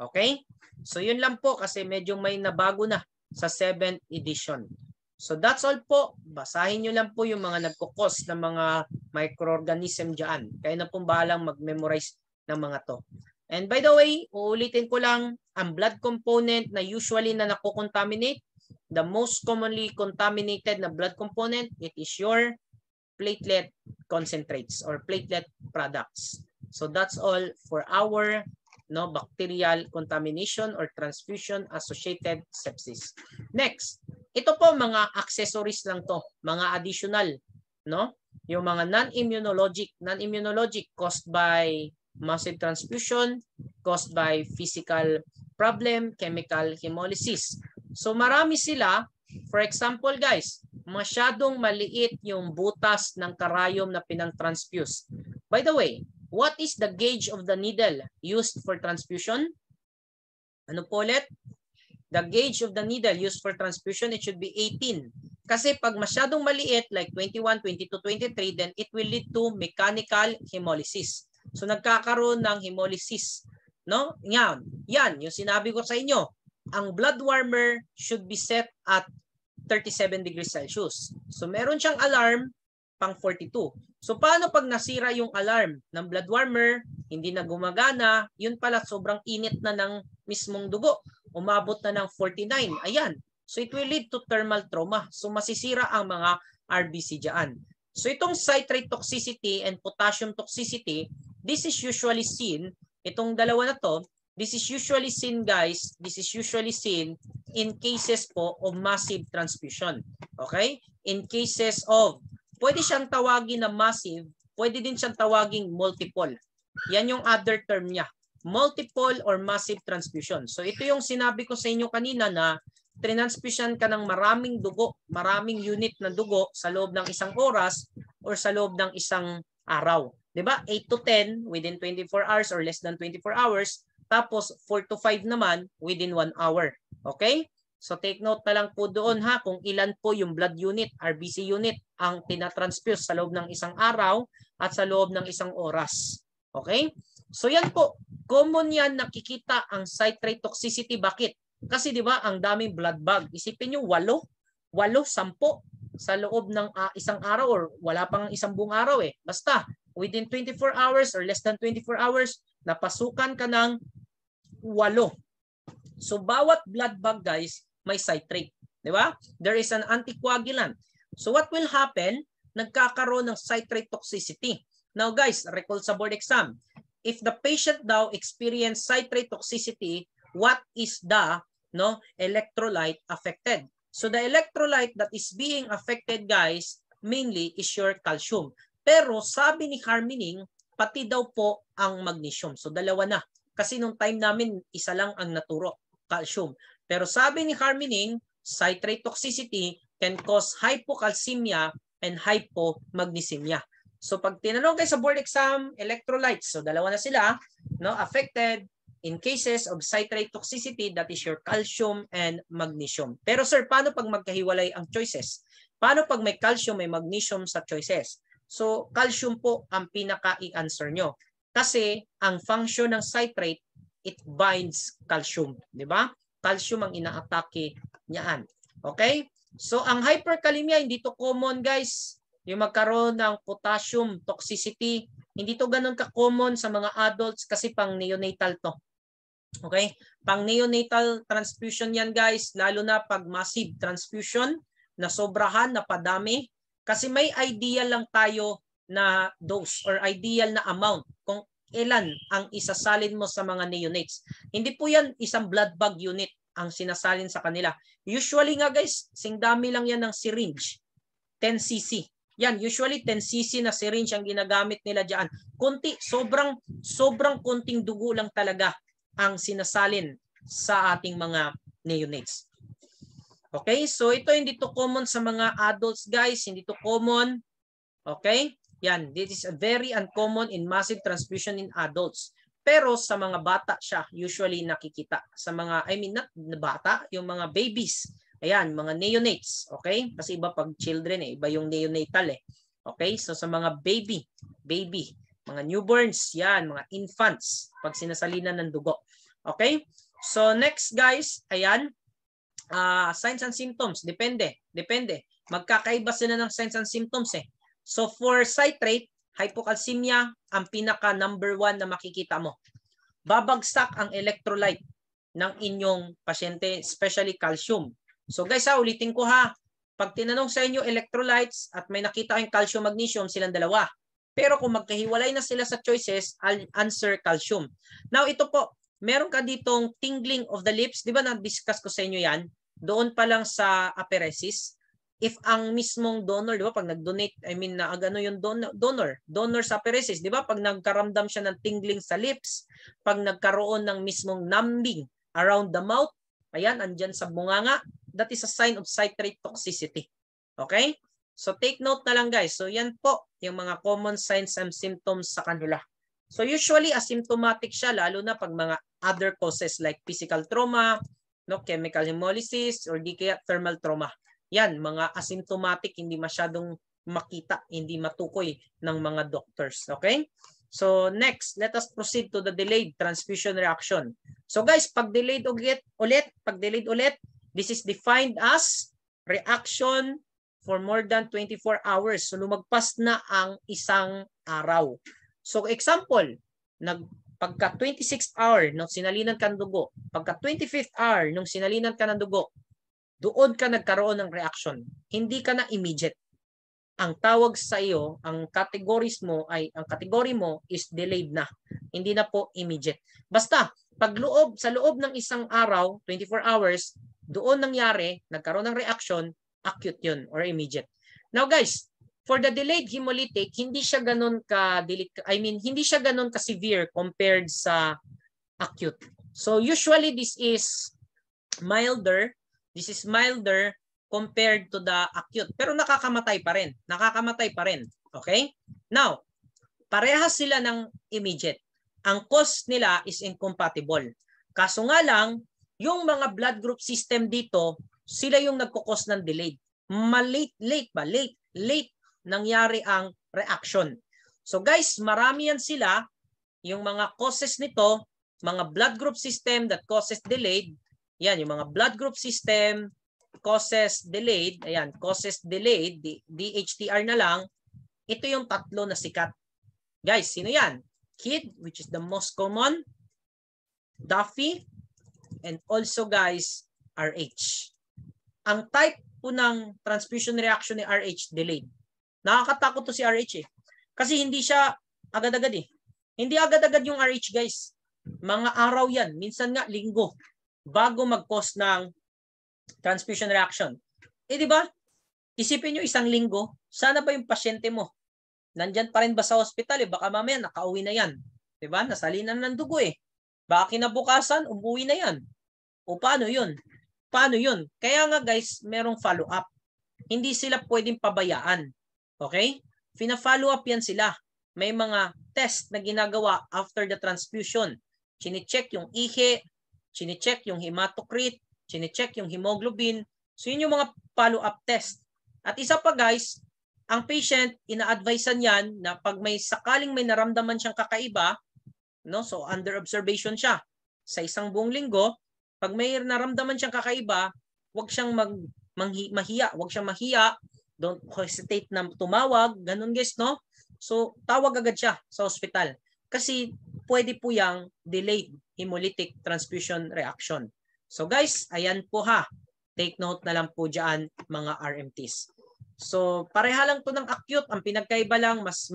Okay? So yun lang po kasi medyo may nabago na sa 7th edition. So that's all po. Basahin nyo lang po yung mga nagkukos ng mga microorganism dyan. Kaya na pong bahalang mag-memorize ng mga to. And by the way, uulitin ko lang, ang blood component na usually na nakocontaminate, the most commonly contaminated na blood component, it is your platelet concentrates or platelet products. So that's all for our bacterial contamination or transfusion associated sepsis. Next, ito po mga accessories lang to, mga additional, yung mga non-immunologic caused by massive transfusion, caused by physical problem, chemical hemolysis. So marami sila. For example guys, masyadong maliit yung butas ng karayom na pinang-transfuse. By the way, what is the gauge of the needle used for transfusion? Ano po ulit? The gauge of the needle used for transfusion, it should be 18. Kasi pag masyadong maliit, like 21, 22, 23, then it will lead to mechanical hemolysis. So nagkakaroon ng hemolysis. Yan yung sinabi ko sa inyo. Ang blood warmer should be set at 37 degrees Celsius. So meron siyang alarm pang 42. So paano pag nasira yung alarm ng blood warmer, hindi na gumagana, yun pala sobrang init na ng mismong dugo. Umabot na ng 49. Ayan. So it will lead to thermal trauma. So masisira ang mga RBC dyan. So itong citrate toxicity and potassium toxicity, this is usually seen, itong dalawa na to, this is usually seen guys, in cases po of massive transfusion. Okay? In cases of, pwede siyang tawagin na massive, pwede din siyang tawagin multiple. Yan yung other term niya. Multiple or massive transfusion. So ito yung sinabi ko sa inyo kanina na transfusion ka ng maraming dugo, maraming unit na dugo sa loob ng isang oras or sa loob ng isang araw. 'Di ba? 8 to 10 within 24 hours or less than 24 hours. Tapos 4 to 5 naman within 1 hour. Okay? So take note na lang po doon kung ilan po yung blood unit, RBC unit ang tinatransfuse sa loob ng isang araw at sa loob ng isang oras. Okay? So yan po. Common yan nakikita ang citrate toxicity. Bakit? Kasi di ba ang daming blood bag. Isipin nyo 8, 10 sa loob ng isang araw or wala pang isang buong araw eh. Basta within 24 hours or less than 24 hours, napasukan ka ng 8. So bawat blood bag guys may citrate, di ba? There is an anticoagulant. So what will happen? Nagkakaroon ng citrate toxicity. Now guys, recall sa board exam. If the patient daw experience citrate toxicity, what is the electrolyte affected? So the electrolyte that is being affected guys mainly is your calcium. Pero sabi ni Harmening, pati daw po ang magnesium. So dalawa na. Kasi nung time namin, isa lang ang naturo, calcium. Pero sabi ni Harmening, citrate toxicity can cause hypocalcemia and hypomagnesemia. So pag tinanong kayo sa board exam, electrolytes, so dalawa na sila, affected in cases of citrate toxicity, that is your calcium and magnesium. Pero sir, paano pag magkahiwalay ang choices? Paano pag may calcium, may magnesium sa choices? So calcium po ang pinaka-i-answer nyo. Kasi ang function ng citrate, it binds calcium, di ba? Calcium ang ina-atake niyaan. Okay? So ang hyperkalemia, hindi to common guys. Yung magkaroon ng potassium toxicity, hindi to ganun ka-common sa mga adults kasi pang neonatal to. Okay? Pang neonatal transfusion yan guys, lalo na pag massive transfusion na sobrahan, na padami. Kasi may ideal lang tayo na dose or ideal na amount kung ilan ang isasalin mo sa mga neonates. Hindi po yan isang blood bag unit ang sinasalin sa kanila. Usually nga guys, singdami lang yan ng syringe. 10 cc. Yan, usually 10 cc na syringe ang ginagamit nila diyan. Kunti, sobrang kunting dugo lang talaga ang sinasalin sa ating mga neonates. Okay, so ito hindi to common sa mga adults guys, hindi to common. Okay, yan, this is a very uncommon in massive transfusion in adults. Pero sa mga bata siya usually nakikita. Sa mga, I mean not bata, yung mga babies. Ayan, mga neonates. Okay, kasi iba pag children iba yung neonatal Okay, so sa mga baby, mga newborns, yan, mga infants, pag sinasalinan ng dugo. Okay, so next guys, ayan, signs and symptoms, depende. Magkakaiba sila ng signs and symptoms So for citrate, hypocalcemia, ang pinaka number 1 na makikita mo. Babagsak ang electrolyte ng inyong pasyente, especially calcium. So guys ulitin ko pag tinanong sa inyo electrolytes at may nakita kayong calcium, magnesium, silang dalawa. Pero kung magkahiwalay na sila sa choices, I'll answer calcium. Now ito po, meron ka ditong tingling of the lips. Di ba na-discuss ko sa inyo yan? Doon pa lang sa apheresis. If ang mismong donor, di ba, pag nag-donate, I mean, ano yung donor sa apheresis, di ba, pag nagkaramdam siya ng tingling sa lips, pag nagkaroon ng mismong numbing around the mouth, ayan, andyan sa bunganga, that is a sign of citrate toxicity. Okay? So take note na lang guys. So yan po yung mga common signs and symptoms sa kanila. So usually asymptomatic siya lalo na pag mga other causes like physical trauma, chemical hemolysis, or di kaya thermal trauma. Yan, mga asymptomatic, hindi masyadong makita, hindi matukoy ng mga doctors. Okay? So next, let us proceed to the delayed transfusion reaction. So guys, pag delayed ulit, this is defined as reaction for more than 24 hours. So lumagpas na ang isang araw. So example, pagka 26th hour nung sinalinan ka ng dugo, pagka 25th hour nung sinalinan ka ng dugo, doon ka nagkaroon ng reaction. Hindi ka na immediate. Ang tawag sa iyo, ang category mo is delayed na. Hindi na po immediate. Basta, sa loob ng isang araw, 24 hours, doon nangyari, nagkaroon ng reaction, acute yun or immediate. Now guys, for the delayed hemolytic, hindi siya ganun hindi siya ganun ka-severe compared sa acute. So usually this is milder. This is milder compared to the acute. Pero nakakamatay pa rin. Okay? Now, parehas sila ng immediate. Ang cause nila is incompatible. Kaso nga lang, yung mga blood group system dito, sila yung nagkukos ng delayed. Late nangyari ang reaction. So guys, marami yan sila. Yung mga causes nito, mga blood group system that causes delayed, yan, yung mga blood group system causes delayed, ayan, causes delayed, DHTR na lang, ito yung tatlo na sikat. Guys, sino yan? KID, which is the most common, Duffy, and also guys, RH. Ang type po ng transfusion reaction ni RH, delayed. Nakakatakot to si RH Kasi hindi siya agad-agad Hindi agad-agad yung RH guys. Mga araw yan, minsan nga linggo, bago mag-cause ng transfusion reaction. Di ba? Isipin nyo isang linggo, sana ba yung pasyente mo? Nandyan pa rin ba sa hospital? Baka mamaya nakauwi na yan. Di ba? Nasalinan ng dugo Baka kinabukasan, umuwi na yan. O paano yun? Kaya nga guys, merong follow-up. Hindi sila pwedeng pabayaan. Okay? Fina-follow up yan sila. May mga test na ginagawa after the transfusion. Chine-check yung ihe, chine-check yung hematocrit, chine-check yung hemoglobin. So yun yung mga follow-up test. At isa pa guys, ang patient, ina-advisean yan na pag sakaling may naramdaman siyang kakaiba, so under observation siya sa isang buong linggo, pag may naramdaman siyang kakaiba, huwag siyang mahiya, don't hesitate na tumawag, ganun guys, So tawag agad siya sa hospital kasi pwede po yang delayed hemolytic transfusion reaction. So guys, ayan po ha. Take note na lang po dyan mga RMTs. So pareha lang to ng acute. Ang pinagkaiba lang, mas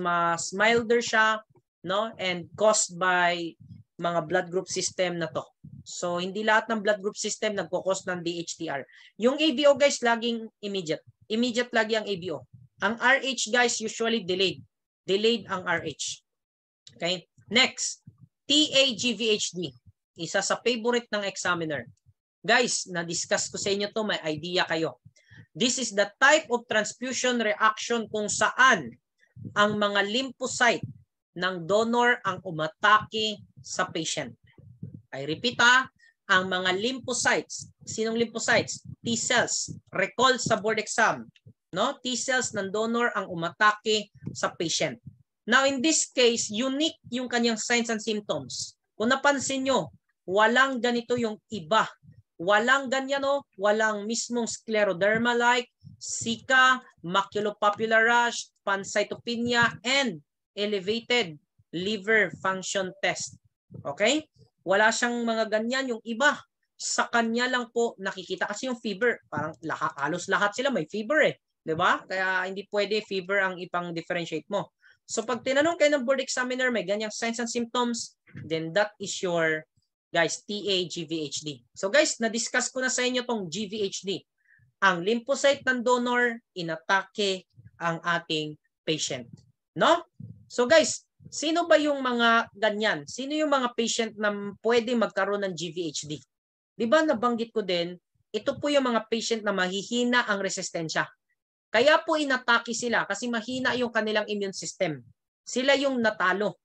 milder siya, no? And caused by mga blood group system na to. So hindi lahat ng blood group system nagko-cause ng DHTR. Yung ABO guys, laging immediate. Immediate lagi ang ABO. Ang RH guys, usually delayed. Delayed ang RH. Okay? Next, TA-GVHD. Isa sa favorite ng examiner. Guys, na-discuss ko sa inyo to, may idea kayo. This is the type of transfusion reaction kung saan ang mga lymphocyte ng donor ang umatake sa patient. I repeat ang mga lymphocytes. Sinong lymphocytes? T cells. Recall sa board exam. No? T cells ng donor ang umatake sa patient. Now in this case, unique yung kanyang signs and symptoms. Kung napansin nyo, walang ganito yung iba. Walang ganyan, no? Walang mismong scleroderma-like, Zika, maculopapular rash, pancytopenia, and elevated liver function test. Okay? Wala siyang mga ganyan. Yung iba, sa kanya lang po nakikita. Kasi yung fever, parang halos lahat sila may fever eh. Diba? Kaya hindi pwede fever ang ipang-differentiate mo. So pag tinanong kayo ng board examiner, may ganyang signs and symptoms, then that is your guys, TA-GVHD. So guys, na-discuss ko na sa inyo tong GVHD. Ang lymphocyte ng donor, inatake ang ating patient. No? So guys, sino ba yung mga ganyan? Sino yung mga patient na pwede magkaroon ng GVHD? Di ba nabanggit ko din, ito po yung mga patient na mahihina ang resistensya. Kaya po inatake sila kasi mahina yung kanilang immune system. Sila yung natalo.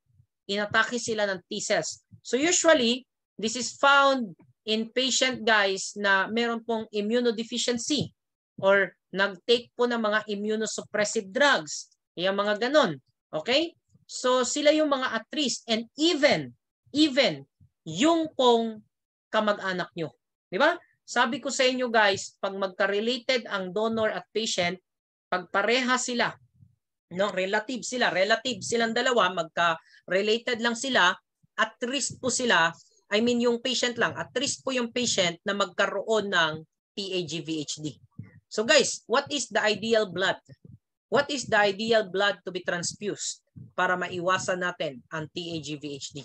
Inatake sila ng T cells. So usually, this is found in patient guys na meron pong immunodeficiency or nag-take po ng mga immunosuppressive drugs. Yung mga ganon. Okay? So sila yung mga at risk and even yung pong kamag-anak nyo. Di ba? Sabi ko sa inyo guys, pag magka-related ang donor at patient, pag pareha sila, no, relative silang dalawa, magka-related lang sila, at risk po sila. I mean yung patient lang, at risk po yung patient na magkaroon ng TA-GVHD. So guys, what is the ideal blood? What is the ideal blood to be transfused para maiwasan natin ang TA-GVHD?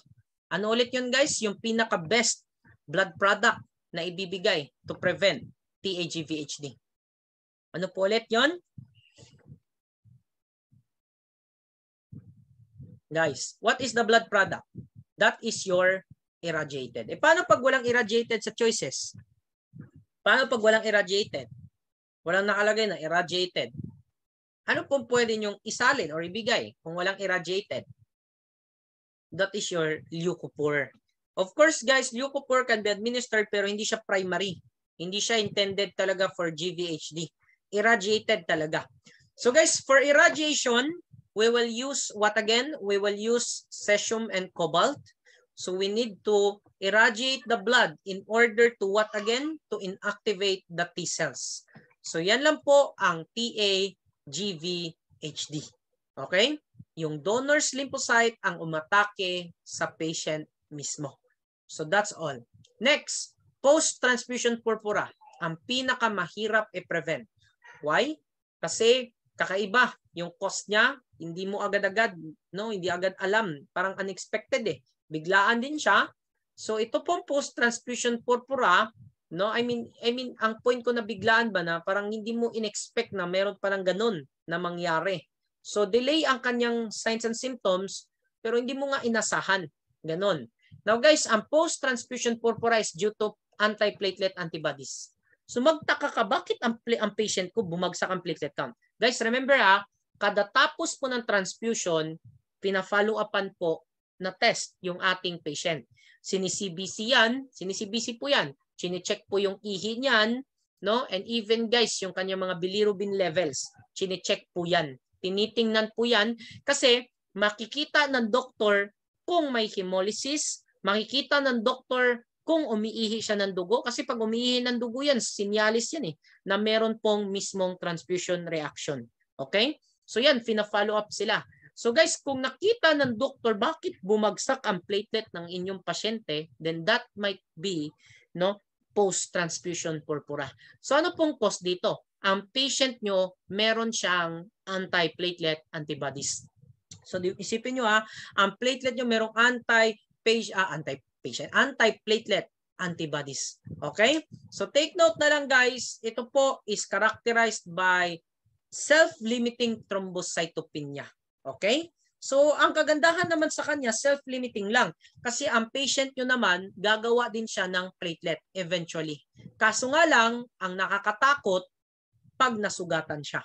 Ano ulit yun guys? Yung pinaka-best blood product na ibibigay to prevent TA-GVHD. Ano po ulit yun? Guys, what is the blood product? That is your irradiated. Paano pag walang irradiated sa choices? Paano pag walang irradiated? Walang nakalagay na irradiated. Ano pong pwede nyong isalin or ibigay kung walang irradiated? That is your leucophore. Of course, guys, leucophore can be administered pero hindi siya primary. Hindi siya intended talaga for GVHD. Irradiated talaga. So guys, for irradiation, we will use what again? We will use cesium and cobalt. So we need to irradiate the blood in order to what again? To inactivate the T cells. So yan lang po ang TA-GVHD. Okay? Yung donor's lymphocyte ang umatake sa patient mismo. So that's all. Next, post-transfusion purpura. Ang pinakamahirap i-prevent. Why? Kasi kakaiba yung cost niya, hindi mo agad-agad, no, hindi agad alam, parang unexpected eh. Biglaan din siya. So ito pong post-transfusion purpura, no, I mean ang point ko na biglaan ba na parang hindi mo inexpect na meron parang ganun na mangyari. So delay ang kanyang signs and symptoms pero hindi mo nga inasahan. Ganun. Now guys, ang post-transfusion purpura is due to anti-platelet antibodies. So magtaka ka, bakit ang patient ko bumagsak ang platelet count? Guys, remember kada tapos po ng transfusion, pina-follow upan po na test yung ating patient. Sini-CBC yan, sini-CBC po yan. Chine-check po yung ihi niyan, no? And even guys, yung kanyang mga bilirubin levels, chine-check po yan. Tinitingnan po yan kasi makikita ng doktor kung may hemolysis, makikita ng doktor kung umiihi siya ng dugo. Kasi pag umiihi ng dugo yan, sinyalis yan eh, na meron pong mismong transfusion reaction. Okay? So yan, fina-follow up sila. So guys, kung nakita ng doktor bakit bumagsak ang platelet ng inyong pasyente, then that might be post-transfusion purpura. So ano pong cause dito? Ang patient nyo, meron siyang anti-platelet antibodies. So isipin nyo ang platelet nyo merong anti-platelet antibodies. Okay? So take note na lang guys, ito po is characterized by self-limiting thrombocytopenia. Okay? So ang kagandahan naman sa kanya, self-limiting lang. Kasi ang patient nyo naman, gagawa din siya ng platelet eventually. Kaso nga lang, ang nakakatakot, pag nasugatan siya.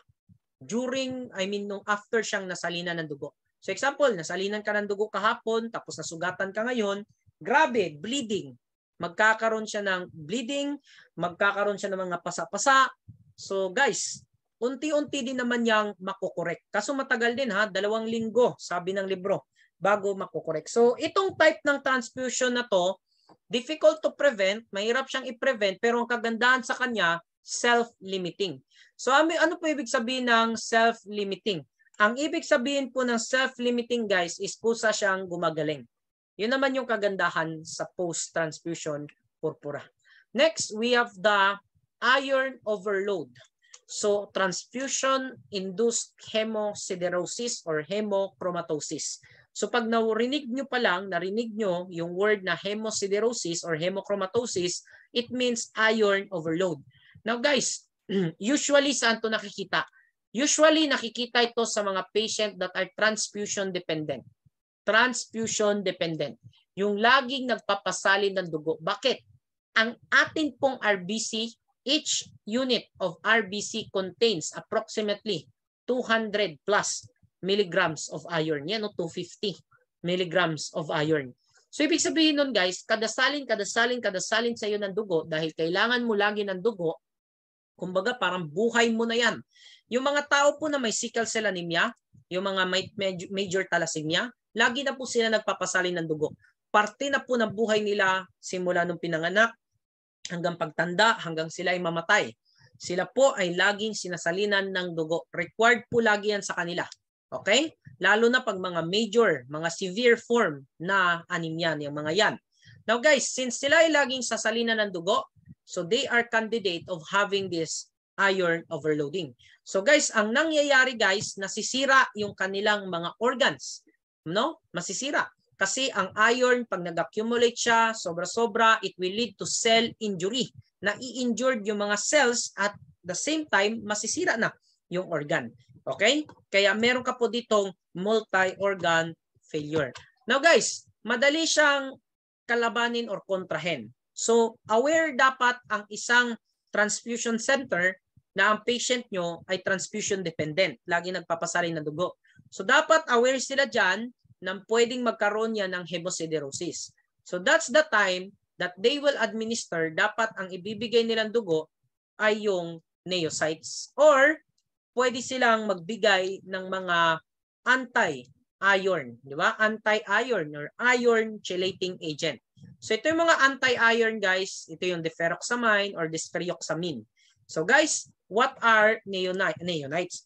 Nung after siyang nasalinan ng dugo. So example, nasalinan ka ng dugo kahapon, tapos nasugatan ka ngayon, grabe, bleeding. Magkakaroon siya ng bleeding, magkakaroon siya ng mga pasa-pasa. So guys, unti-unti din naman yang makukorek. Kaso matagal din 2 linggo, sabi ng libro, bago makukorek. So itong type ng transfusion na to, difficult to prevent, mahirap siyang i-prevent, pero ang kagandahan sa kanya, self-limiting. So ano po ibig sabihin ng self-limiting? Ang ibig sabihin po ng self-limiting guys is kusa siyang gumagaling. Yun naman yung kagandahan sa post-transfusion purpura. Next, we have the iron overload. So transfusion-induced hemosiderosis or hemochromatosis. So pag narinig nyo pa lang, narinig nyo yung word na hemosiderosis or hemochromatosis, it means iron overload. Now guys, usually saan to nakikita? Usually nakikita ito sa mga patient that are transfusion dependent. Transfusion dependent. Yung laging nagpapasalin ng dugo. Bakit? Ang atin pong RBC, each unit of RBC contains approximately 200 plus milligrams of iron. Yan, 250 milligrams of iron. So ibig sabihin nun guys, kadasalin sa iyo ng dugo dahil kailangan mo lagi ng dugo. Kumbaga parang buhay mo na yan. Yung mga tao po na may sickle cell anemia, yung mga may major thalassemia, lagi na po sila nagpapasalin ng dugo. Parte na po ng buhay nila simula nung pinanganak hanggang pagtanda, hanggang sila ay mamatay. Sila po ay laging sinasalinan ng dugo. Required po lagi yan sa kanila. Okay? Lalo na pag mga major, mga severe form na anemia, yung mga yan. Now guys, since sila ay laging sasalinan ng dugo, so they are candidate of having this iron overloading. So guys, ang nangyayari guys, nasisira yung kanilang mga organs. Masisira. Kasi ang iron, pag nag-accumulate siya, sobra-sobra, it will lead to cell injury. Na-i-injured yung mga cells at the same time, masisira na yung organ. Okay? Kaya meron ka po ditong multi-organ failure. Now guys, madali siyang kalabanin or kontrahen. So, aware dapat ang isang transfusion center na ang patient nyo ay transfusion dependent. Lagi nagpapasalin ng dugo. So, dapat aware sila dyan na pwedeng magkaroon yan ng hemosiderosis. So, that's the time that they will administer, dapat ang ibibigay nilang dugo ay yung neocytes. Or, pwede silang magbigay ng mga anti-iron. Di ba? Anti-iron or iron chelating agent. So ito yung mga anti-iron guys, ito yung deferoxamine or desferrioxamine. So guys, what are neocytes?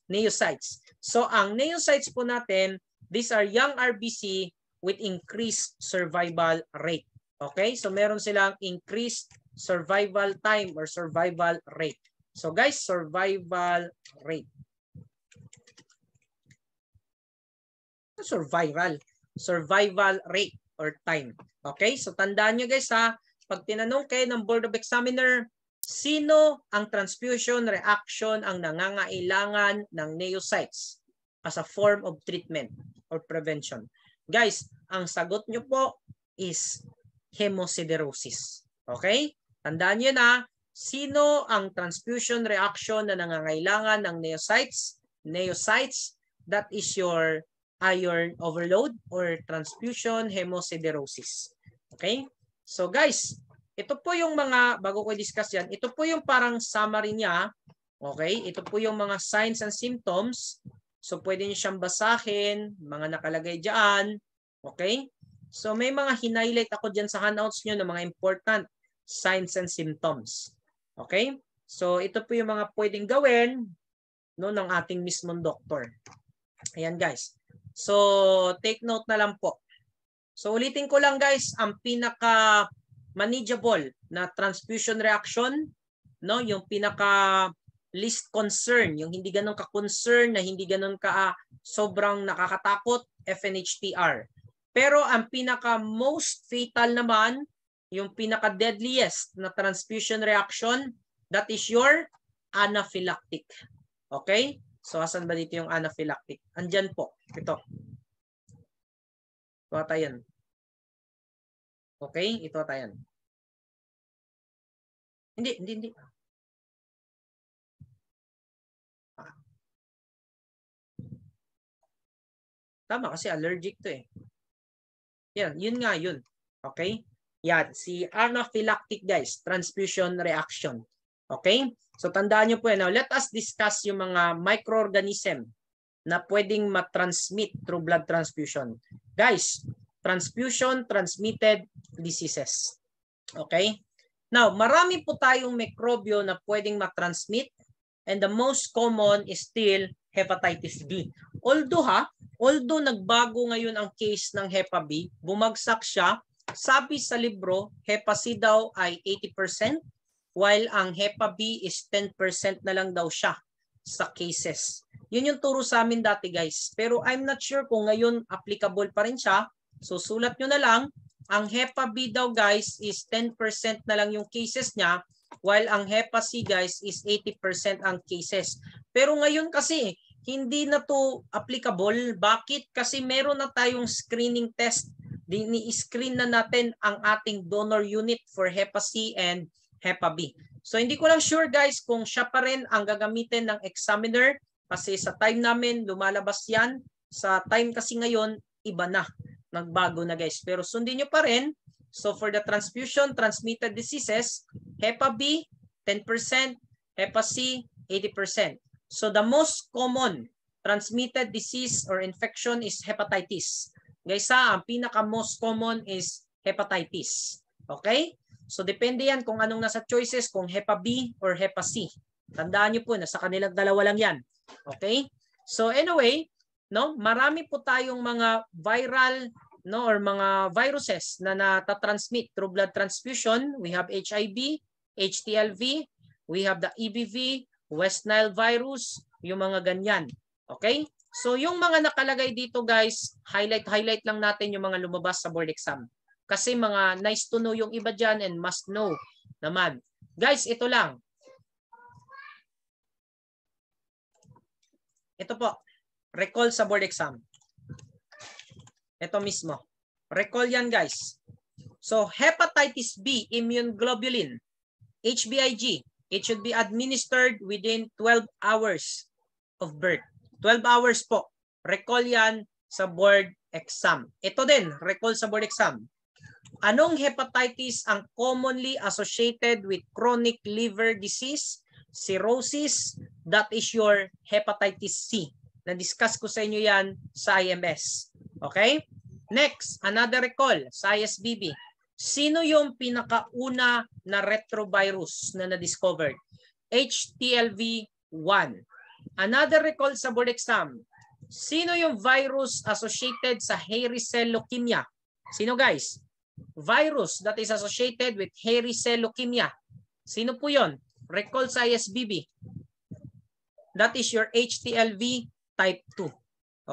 So ang neocytes po natin, these are young RBC with increased survival rate. Okay? So meron silang increased survival time or survival rate. So guys, survival rate. Survival rate or time. Okay? So tandaan nyo guys pag tinanong kayo ng Board of Examiner, sino ang transfusion reaction ang nangangailangan ng neocytes as a form of treatment or prevention? Guys, ang sagot nyo po is hemosiderosis. Okay? Tandaan nyo sino ang transfusion reaction na nangangailangan ng neocytes? Neocytes, that is your iron overload or transfusion hemosiderosis. Okay? So guys, ito po yung mga, bago ko i-discuss yan, ito po yung parang summary niya. Okay? Ito po yung mga signs and symptoms. So pwede niyo siyang basahin, mga nakalagay dyan. Okay? So may mga hinighlight ako dyan sa handouts nyo ng mga important signs and symptoms. Okay? So ito po yung mga pwedeng gawin ng ating mismong doktor. Ayan guys. So, take note na lang po. So, ulitin ko lang guys, ang pinaka manageable na transfusion reaction, no, yung pinaka least concern, yung hindi ganun ka-concern, na hindi ganun ka sobrang nakakatakot, FNHTR. Pero ang pinaka most fatal naman, yung pinaka deadliest na transfusion reaction, that is your anaphylactic. Okay? So, asan ba dito yung anaphylactic? Andyan po. Ito. Ito ata yan. Okay? Ito ata yan. Hindi. Tama kasi allergic to eh. Yan, yun nga yun. Okay? Yan, si anaphylactic guys, transfusion reaction. Okay? So tandaan nyo po yan. Now, let us discuss yung mga microorganism na pwedeng matransmit through blood transfusion. Guys, transfusion transmitted diseases. Okay? Now, marami po tayong mikrobyo na pwedeng matransmit, and the most common is still hepatitis B. Although nagbago ngayon ang case ng Hepa B, bumagsak siya, sabi sa libro, Hepa C daw ay 80%, while ang Hepa B is 10% na lang daw siya sa cases. Yun yung turo sa amin dati guys. Pero I'm not sure kung ngayon applicable pa rin siya. So sulat nyo na lang, ang Hepa B daw guys is 10% na lang yung cases niya, while ang Hepa C guys is 80% ang cases. Pero ngayon kasi, hindi na to applicable. Bakit? Kasi meron na tayong screening test. Ni-screen na natin ang ating donor unit for Hepa C and Hepa B. So hindi ko lang sure guys kung siya pa rin ang gagamitin ng examiner, kasi sa time namin lumalabas yan. Sa time kasi ngayon, iba na. Nagbago na guys. Pero sundin nyo pa rin. So for the transfusion transmitted diseases, Hepa B 10%, Hepa C 80%. So the most common transmitted disease or infection is hepatitis. Guys, ang pinaka most common is hepatitis. Okay? So depende yan kung anong nasa choices, kung Hepa B or Hepa C. Tandaan niyo po, nasa kanilang dalawa lang yan. Okay? So anyway, no, marami po tayong mga viral, no, or mga viruses na natatransmit through blood transfusion. We have HIV, HTLV, we have the EBV, West Nile virus, yung mga ganyan. Okay? So yung mga nakalagay dito guys, highlight lang natin yung mga lumabas sa board exam. Kasi mga nice to know yung iba dyan and must know naman. Guys, ito lang. Ito po. Recall sa board exam. Ito mismo. Recall yan guys. So hepatitis B, immune globulin, HBIG, it should be administered within 12 hours of birth. 12 hours po. Recall yan sa board exam. Ito din, recall sa board exam. Anong hepatitis ang commonly associated with chronic liver disease, cirrhosis? That is your hepatitis C. Na-discuss ko sa inyo yan sa IMS. Okay? Next, another recall sa ISBB. Sino yung pinakauna na retrovirus na na-discovered? HTLV-1. Another recall sa board exam. Sino yung virus associated sa hairy cell leukemia? Sino guys? Virus that is associated with hairy cell leukemia. Sino po yon? Recall sa ISBB. That is your HTLV type 2.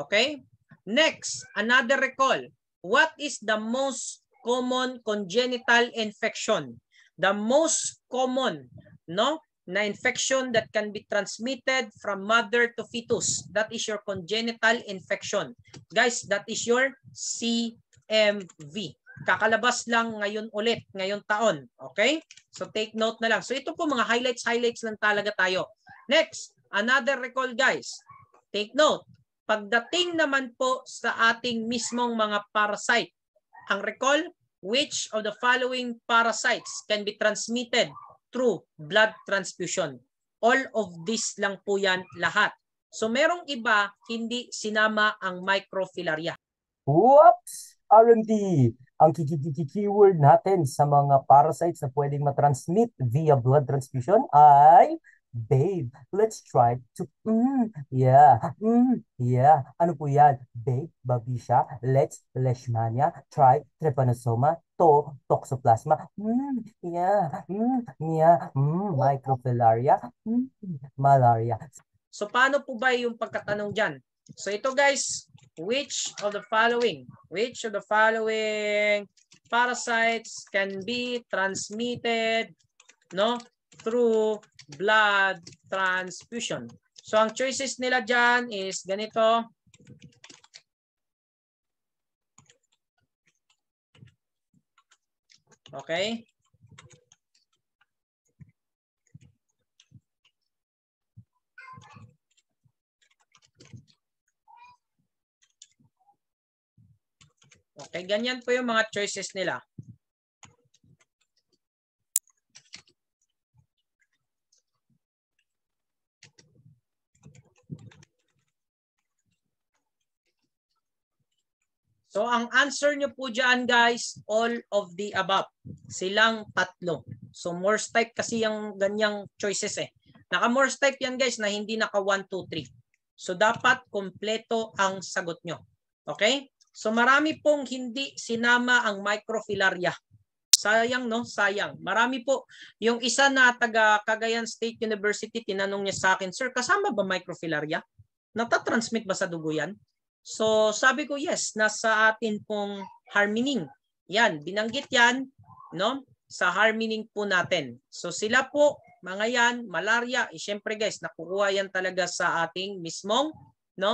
Okay? Next, another recall. What is the most common congenital infection? The most common, no, na infection that can be transmitted from mother to fetus. That is your congenital infection. Guys, that is your CMV. Kakalabas lang ngayon ulit, ngayong taon. Okay? So take note na lang. So ito po mga highlights lang talaga tayo. Next, another recall guys. Take note. Pagdating naman po sa ating mismong mga parasite, ang recall, which of the following parasites can be transmitted through blood transfusion? All of this lang po yan lahat. So merong iba, hindi sinama ang microfilaria. Whoops! R&D! Ang keyword natin sa mga parasites na pwedeng matransmit via blood transfusion ay Babe, let's try to, yeah, yeah. Ano po yan? Babe, babisha, let's, leishmania, try, trypanosoma, toxoplasma, yeah, yeah, microfilaria, malaria. So paano po ba yung pagkatanong dyan? So ito guys, which of the following parasites can be transmitted, no, through blood transfusion? So ang choices nila dyan is ganito. Okay? Okay, ganyan po yung mga choices nila. So ang answer nyo po dyan guys, all of the above. Silang tatlo. So Morse type kasi yung ganyang choices eh. Naka Morse type yan guys na hindi naka 1, 2, 3. So dapat kompleto ang sagot nyo. Okay? So marami pong hindi sinama ang microfilaria. Sayang no? Sayang. Marami po. Yung isa na taga Cagayan State University, tinanong niya sa akin, Sir, kasama ba microfilaria? Natatransmit ba sa dugo yan? So sabi ko, yes, nasa atin pong harmining. Yan, binanggit yan no? Sa harmining po natin. So sila po, mga yan, malaria, syempre guys, nakukuha yan talaga sa ating mismong no?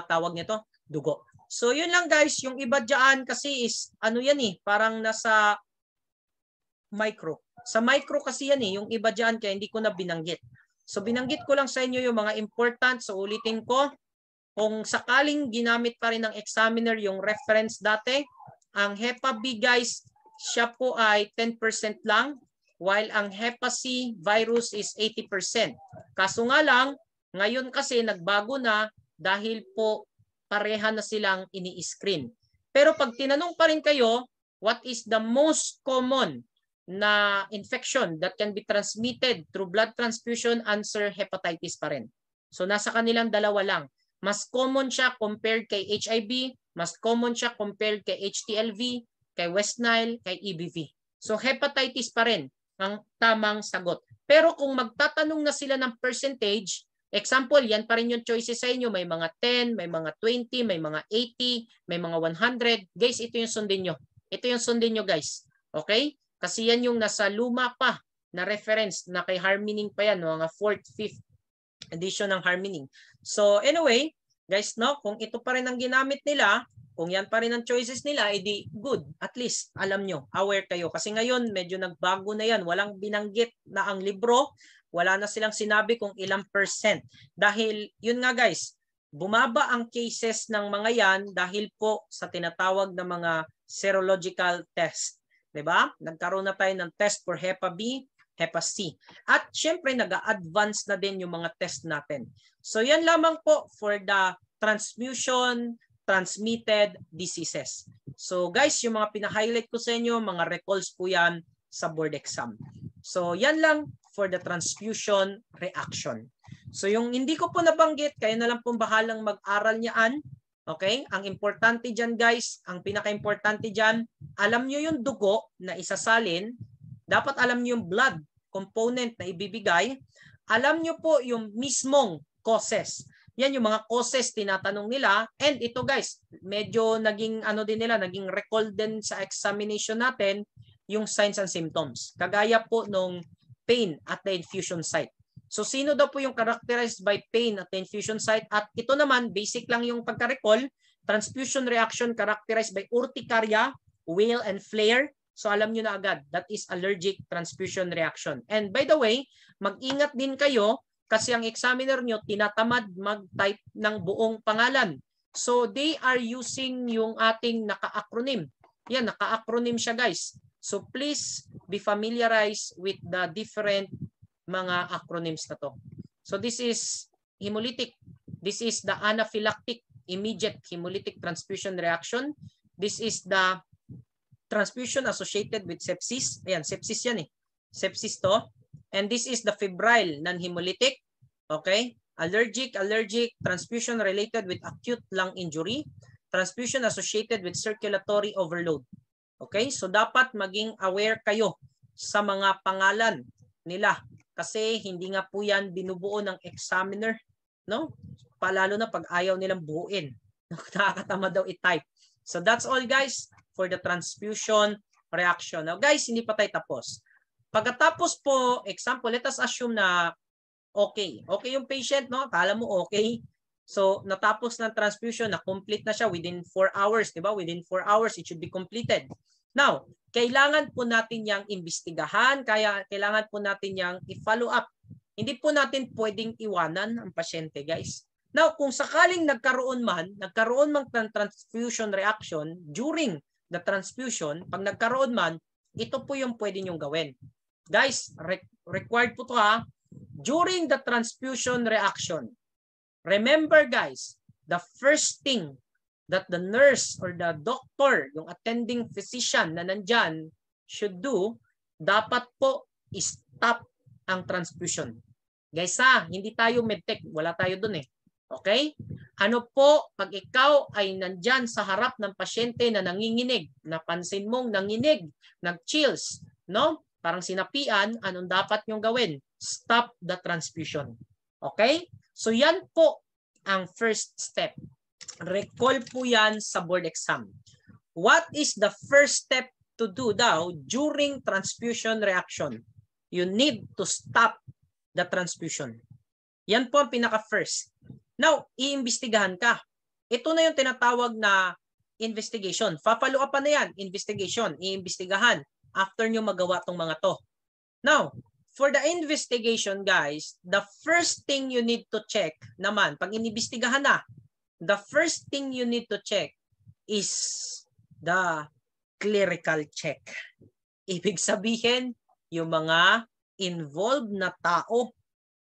Tawag nito, dugo. So yun lang guys, yung iba dyan kasi is ano yan eh, parang nasa micro. Sa micro kasi yan eh, yung iba dyan kaya hindi ko na binanggit. So binanggit ko lang sa inyo yung mga important. So ulitin ko, kung sakaling ginamit pa rin ng examiner yung reference dati, ang Hepa B guys, siya po ay 10% lang, while ang Hepa C virus is 80%. Kaso nga lang, ngayon kasi nagbago na dahil po pareha na silang ini-screen. Pero pag tinanong pa rin kayo, what is the most common na infection that can be transmitted through blood transfusion? Answer, hepatitis pa rin. So nasa kanilang dalawa lang. Mas common siya compared kay HIV, mas common siya compared kay HTLV, kay West Nile, kay EBV. So hepatitis pa rin ang tamang sagot. Pero kung magtatanong na sila ng percentage, example, yan pa rin yung choices sa inyo. May mga 10, may mga 20, may mga 80, may mga 100. Guys, ito yung sundin nyo. Ito yung sundin nyo guys. Okay? Kasi yan yung nasa luma pa na reference na kay Harmening pa yan. Mga 4th, 5th edition ng Harmening. So anyway, guys, no, kung ito pa rin ang ginamit nila, kung yan pa rin ang choices nila, edi good. At least, alam nyo, aware kayo. Kasi ngayon, medyo nagbago na yan. Walang binanggit na ang libro. Wala na silang sinabi kung ilang %. Dahil, yun nga guys, bumaba ang cases ng mga yan dahil po sa tinatawag na mga serological test. Diba? Nagkaroon na tayo ng test for Hepa B, Hepa C. At syempre, nag-a-advance na din yung mga test natin. So yan lamang po for the transmission transmitted diseases. So guys, yung mga pina-highlight ko sa inyo, mga recalls po yan sa board exam. So yan lang for the transfusion reaction. So yung hindi ko po nabanggit, kayo na lang pong bahalang mag-aral niyaan. Okay? Ang importante dyan guys, ang pinaka-importante dyan, alam nyo yung dugo na isasalin, dapat alam nyo yung blood component na ibibigay, alam nyo po yung mismong causes. Yan yung mga causes tinatanong nila. And ito guys, medyo naging ano din nila, naging recall din sa examination natin yung signs and symptoms. Kagaya po nung pain at the infusion site. So sino daw po yung characterized by pain at the infusion site? At ito naman, basic lang yung pagka-recall, transfusion reaction characterized by urticaria, wheal, and flare. So alam nyo na agad, that is allergic transfusion reaction. And by the way, mag-ingat din kayo kasi ang examiner nyo tinatamad mag-type ng buong pangalan. So they are using yung ating naka-acronym. Yan, naka-acronym siya guys. So please be familiarized with the different mga acronyms na to. So this is hemolytic. This is the anaphylactic immediate hemolytic transfusion reaction. This is the transfusion associated with sepsis. Ayan, sepsis yan eh. Sepsis to. And this is the febrile, non-hemolytic. Okay? Allergic, transfusion related with acute lung injury, transfusion associated with circulatory overload. Okay? So dapat maging aware kayo sa mga pangalan nila kasi hindi nga po yan binubuo ng examiner, no? Palalo na pag ayaw nilang buuin. Nakakatama daw i-type. So that's all guys for the transfusion reaction. Now guys, hindi pa tayo tapos. Pagkatapos po, example, let us assume na okay yung patient, no? Akala mo okay. So natapos ng transfusion, na-complete na siya within 4 hours, di ba? Within 4 hours, it should be completed. Now, kailangan po natin yang imbestigahan, kaya kailangan po natin yang i-follow up. Hindi po natin pwedeng iwanan ang pasyente, guys. Now, kung sakaling nagkaroon man ng transfusion reaction during the transfusion, pag nagkaroon man, ito po yung pwede nyong gawin. Guys, required po to ha. During the transfusion reaction, remember guys, the first thing that the nurse or the doctor, yung attending physician na nandyan should do, dapat po stop ang transfusion. Guys ha, hindi tayo medtech, wala tayo dun eh. Okay? Ano po, pag ikaw ay nandyan sa harap ng pasyente na nanginginig, napansin mong nanginig, nag-chills, no? Parang sinapian, anong dapat nyong gawin? Stop the transfusion. Okay? So yan po ang first step. Recall po yan sa board exam. What is the first step to do daw during transfusion reaction? You need to stop the transfusion. Yan po ang pinaka-first. Now, iimbestigahan ka. Ito na yung tinatawag na investigation. Follow up na yan, investigation, iimbestigahan after nyo magawa tong mga to. Now, for the investigation guys, the first thing you need to check naman, pag inimbestigahan na, the first thing you need to check is the clerical check. Ibig sabihin, yung mga involved na tao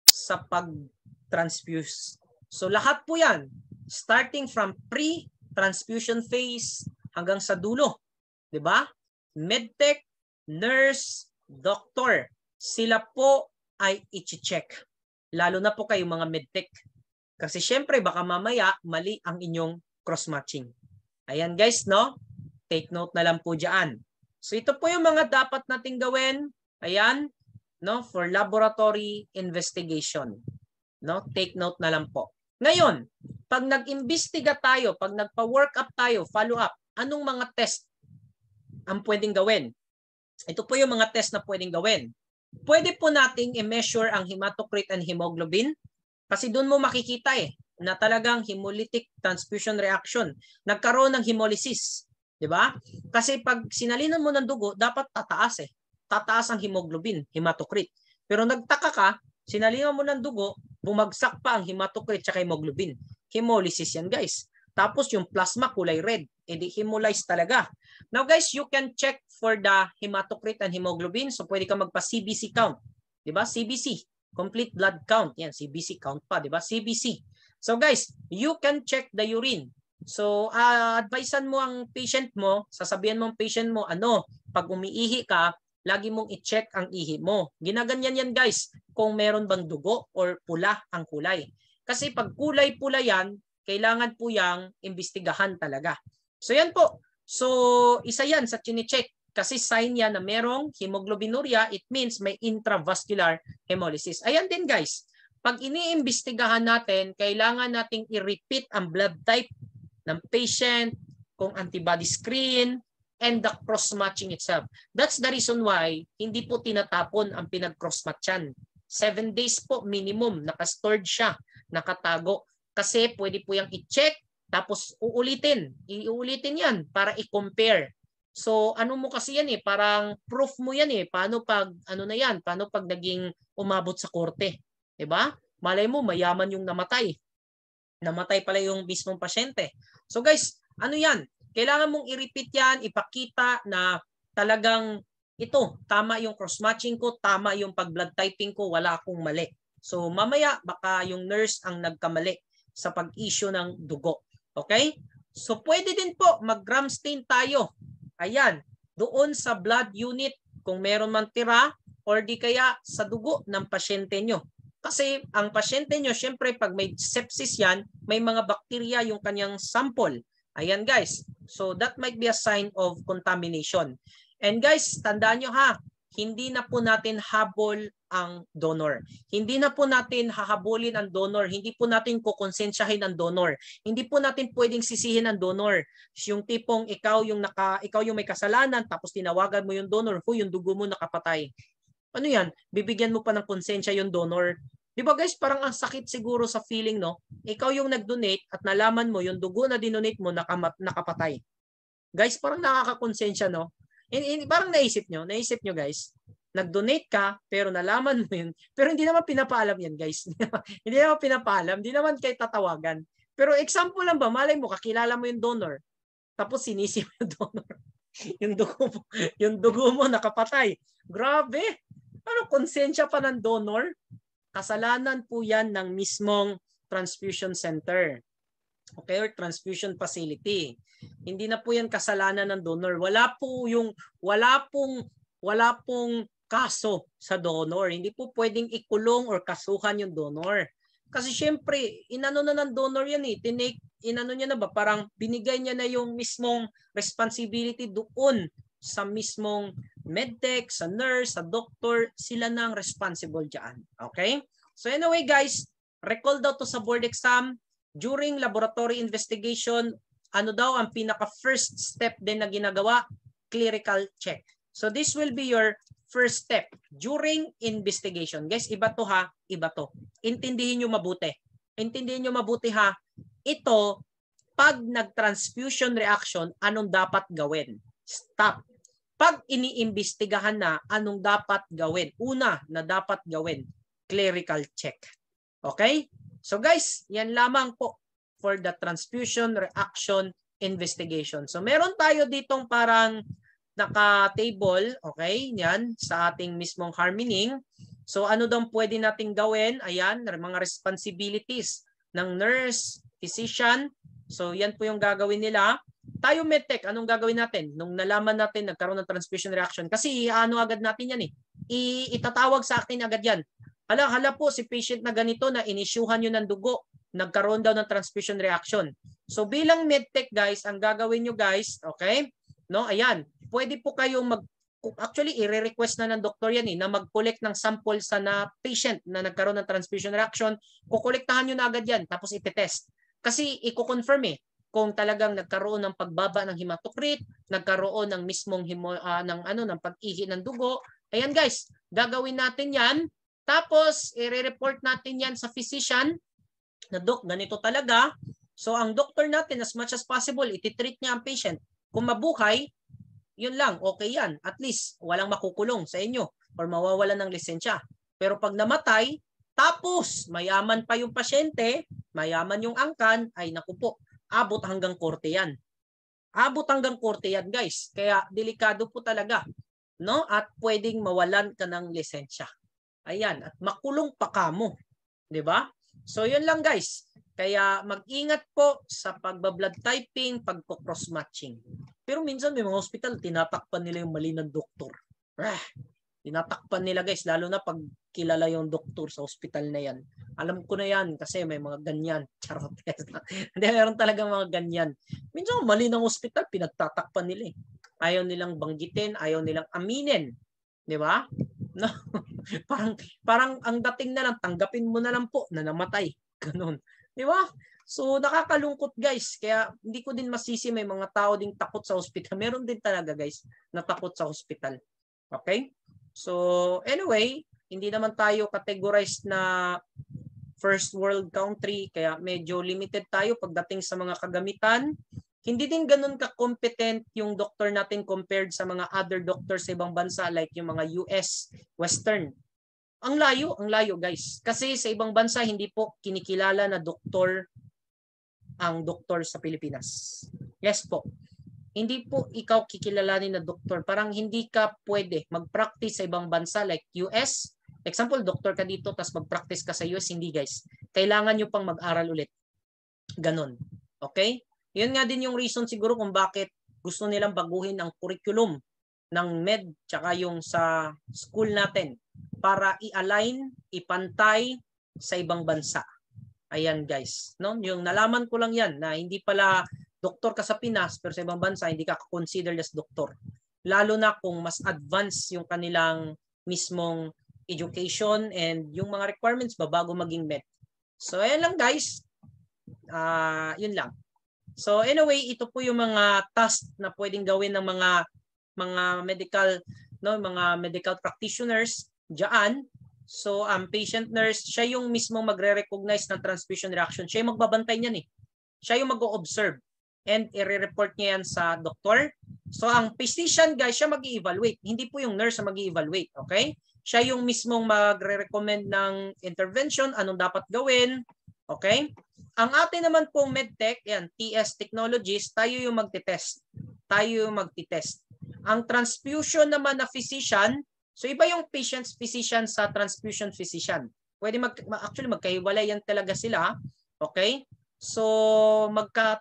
sa pag-transfuse. So lahat po yan, starting from pre-transfusion phase hanggang sa dulo. Diba? Medtech, nurse, doctor, sila po ay i-check. Lalo na po kayong mga medtech. Kasi syempre baka mamaya mali ang inyong cross-matching. Ayan guys, no? Take note na lang po dyan. So ito po yung mga dapat nating gawin. Ayan, no? For laboratory investigation. No? Take note na lang po. Ngayon, pag nag-imbestiga tayo, pag nagpa-workup tayo, follow up, anong mga test ang pwedeng gawin? Ito po yung mga test na pwedeng gawin. Pwede po nating i-measure ang hematocrit and hemoglobin kasi doon mo makikita na talagang hemolytic transfusion reaction. Nagkaroon ng hemolysis. Diba? Kasi pag sinalinan mo ng dugo, dapat tataas Tataas ang hemoglobin, hematocrit. Pero nagtaka ka, sinalinan mo ng dugo, bumagsak pa ang hematocrit at hemoglobin. Hemolysis yan guys. Tapos yung plasma kulay red. Edi hemolyzed talaga. Now guys, you can check for the hematocrit and hemoglobin. So pwede ka magpa-CBC count. Diba? CBC. Complete blood count. Yan, CBC count pa. Diba? CBC. So guys, you can check the urine. So advisean mo ang patient mo, sasabihan mo ang patient mo, pag umiihi ka, lagi mong i-check ang ihi mo. Ginaganyan yan guys kung meron bang dugo or pula ang kulay. Kasi pag kulay pula yan, kailangan po yang imbestigahan talaga. So yan po. So isa yan sa chine-check. Kasi sign yan na merong hemoglobinuria, it means may intravascular hemolysis. Ayan din guys. Pag iniimbestigahan natin, kailangan nating i-repeat ang blood type ng patient, kung antibody screen, and the cross-matching itself. That's the reason why hindi po tinatapon ang pinag-cross-matchan. 7 days po minimum, naka-stored siya, nakatago. Kasi pwede po yung i-check, tapos uulitin. Iuulitin yan para i-compare. So ano mo kasi yan parang proof mo yan Paano pag, paano pag naging umabot sa korte? Diba? Malay mo, mayaman yung namatay. Namatay pala yung mismong pasyente. So guys, ano yan? Kailangan mong i-repeat yan, ipakita na talagang ito, tama yung cross-matching ko, tama yung pag-blood typing ko, wala akong mali. So mamaya, baka yung nurse ang nagkamali sa pag-issue ng dugo. Okay? So pwede din po mag-gram stain tayo. Ayan, doon sa blood unit kung meron man tira or di kaya sa dugo ng pasyente nyo. Kasi ang pasyente nyo, syempre pag may sepsis yan, may mga bakterya yung kanyang sample. Ayan guys. So that might be a sign of contamination. And guys, tandaan nyo ha, hindi na po natin habol ang donor. Hindi na po natin hahabulin ang donor. Hindi po natin kukonsensyahin ang donor. Hindi po natin pwedeng sisihin ang donor. Yung tipong ikaw yung may kasalanan tapos tinawagan mo yung donor, yung dugo mo nakapatay. Ano yan? Bibigyan mo pa ng konsensya yung donor. Di ba guys, parang ang sakit siguro sa feeling, no? Ikaw yung nag-donate at nalaman mo yung dugo na dinonate mo nakapatay. Guys, parang nakakakonsensya, no? Parang naisip nyo guys, nag-donate ka pero nalaman mo yun, pero hindi naman pinapaalam yan guys. Hindi naman pinapaalam, hindi naman kayo tatawagan. Pero example lang ba, malay mo, kakilala mo yung donor, tapos sinisi mo yung donor. yung dugo mo nakapatay. Grabe! Ano, konsensya pa ng donor? Kasalanan po yan ng mismong transfusion center. Okay, or transfusion facility. Hindi na po yan kasalanan ng donor. Wala pong kaso sa donor. Hindi po pwedeng ikulong or kasuhan yung donor. Kasi syempre, inano na ng donor yan eh. Inano niya na ba? Parang binigay niya na yung mismong responsibility doon sa mismong medtech, sa nurse, sa doctor. Sila na ang responsible dyan. Okay? So anyway guys, recall daw to sa board exam. During laboratory investigation, ano daw ang pinaka-first step din na ginagawa? Clerical check. So this will be your first step during investigation. Guys, iba to ha, iba to. Intindihin nyo mabuti. Intindihin nyo mabuti ha. Ito, pag nag-transfusion reaction, anong dapat gawin? Stop. Pag iniimbestigahan na, anong dapat gawin? Una na dapat gawin, clerical check. Okay? So guys, yan lamang po for the transfusion reaction investigation. So meron tayo ditong parang naka-table, okay, yan, sa ating mismong harmining. So ano daw pwede nating gawin? Ayan, mga responsibilities ng nurse, physician. So yan po yung gagawin nila. Tayo medtech, anong gagawin natin? Nung nalaman natin nagkaroon ng transfusion reaction, kasi ano agad natin yan eh. Itatawag sa atin agad yan. Hala po si patient na ganito na inisyuhan nyo ng dugo, nagkaroon daw ng transfusion reaction. So bilang medtech guys, ang gagawin nyo guys, okay? No, ayan, pwede po kayong actually i-request na ng doktor yan na mag-collect ng sample sa patient na nagkaroon ng transfusion reaction. Kukolektahan nyo na agad yan, tapos ite-test. Kasi i-confirm kung talagang nagkaroon ng pagbaba ng hematocrit, nagkaroon ng mismong ng pag-ihi ng dugo. Ayan guys, gagawin natin yan. Tapos, i-report natin yan sa physician na doc, ganito talaga. So, ang doctor natin, as much as possible, iti-treat niya ang patient. Kung mabuhay, yun lang, okay yan. At least, walang makukulong sa inyo or mawawalan ng lisensya. Pero pag namatay, tapos mayaman pa yung pasyente, mayaman yung angkan, ay naku po, abot hanggang korte yan. Abot hanggang korte yan, guys. Kaya, delikado po talaga. No? At pwedeng mawalan ka ng lisensya. Ayan, at makulong pa kamo, 'di ba? So 'yun lang guys. Kaya mag-ingat po sa pagba-blood typing, pagpo-cross matching. Pero minsan may mga hospital tinatakpan nila yung mali ng doktor. Tinatakpan nila guys, lalo na pag kilala yung doktor sa hospital na 'yan. Alam ko na 'yan kasi may mga ganyan. Charot. Hindi, meron talaga mga ganyan. Minsan mali ng hospital pinagtatakpan nila. Ayaw nilang banggitin, ayaw nilang aminin, 'di ba? No. parang ang dating na lang, tanggapin mo na lang po na namatay. Ganun. Di ba? So nakakalungkot guys. Kaya hindi ko din masisi, may mga tao ding takot sa hospital. Meron din talaga guys na takot sa hospital. Okay? So anyway, hindi naman tayo categorized na first world country. Kaya medyo limited tayo pagdating sa mga kagamitan. Hindi din ganun ka-competent yung doctor natin compared sa mga other doctors sa ibang bansa like yung mga US, Western. Ang layo guys. Kasi sa ibang bansa hindi po kinikilala na doktor ang doktor sa Pilipinas. Yes po. Hindi po ikaw kikilalanin na doktor. Parang hindi ka pwede mag-practice sa ibang bansa like US. Example, doktor ka dito tapos mag-practice ka sa US. Hindi guys. Kailangan nyo pang mag-aral ulit. Ganon. Okay? Yun nga din yung reason siguro kung bakit gusto nilang baguhin ang curriculum ng med tsaka yung sa school natin para i-align, ipantay sa ibang bansa. Ayan guys, no? Yung nalaman ko lang yan na hindi pala doktor ka sa Pinas pero sa ibang bansa hindi ka considered as doktor. Lalo na kung mas advanced yung kanilang mismong education and yung mga requirements ba bago maging med. So ayan lang guys. Yun lang. So anyway, ito po yung mga task na pwedeng gawin ng mga medical, no, mga medical practitioners diyan. So ang patient nurse, siya yung mismo magre-recognize ng transfusion reaction. Siya yung magbabantay niyan eh. Siya yung mag-o-observe and i-report niya yan sa doktor. So ang physician guys, siya mag-i-evaluate. Hindi po yung nurse na mag-i-evaluate, okay? Siya yung mismong magre-recommend ng intervention, anong dapat gawin, okay? Ang atin naman pong medtech, yan, TS Technologies, tayo yung magte-test. Tayo yung magte-test. Ang transfusion naman na physician, so iba yung patient's physician sa transfusion physician. Pwede actually magkahiwalay yan talaga sila, okay? So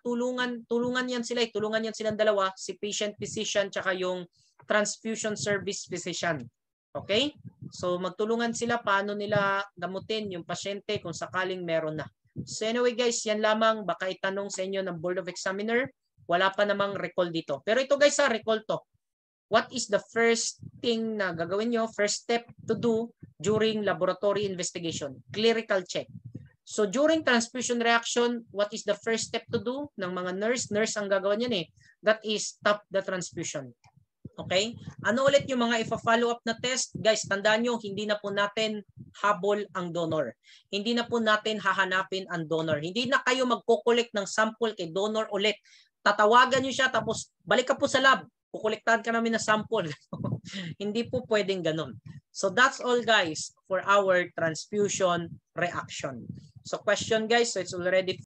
tulungan yan sila, tulungan yan silang dalawa, si patient physician tsaka yung transfusion service physician. Okay? So magtulungan sila paano nila gamutin yung pasyente kung sakaling meron na. So anyway guys, yan lamang, baka itanong sa inyo ng Board of Examiner, wala pa namang recall dito. Pero ito guys, recall to. What is the first thing na gagawin nyo, first step to do during laboratory investigation? Clerical check. So during transfusion reaction, what is the first step to do ng mga nurse? Nurse ang gagawin yan eh. That is stop the transfusion. Okay? Ano ulit yung mga ipa-follow up na test? Guys, tandaan nyo, hindi na po natin habol ang donor. Hindi na po natin hahanapin ang donor. Hindi na kayo magkukulik ng sample kay donor ulit. Tatawagan nyo siya tapos balik ka po sa lab. Kukolektahan ka namin ng sample. Hindi po pwedeng ganun. So that's all guys for our transfusion reaction. So question guys, so it's already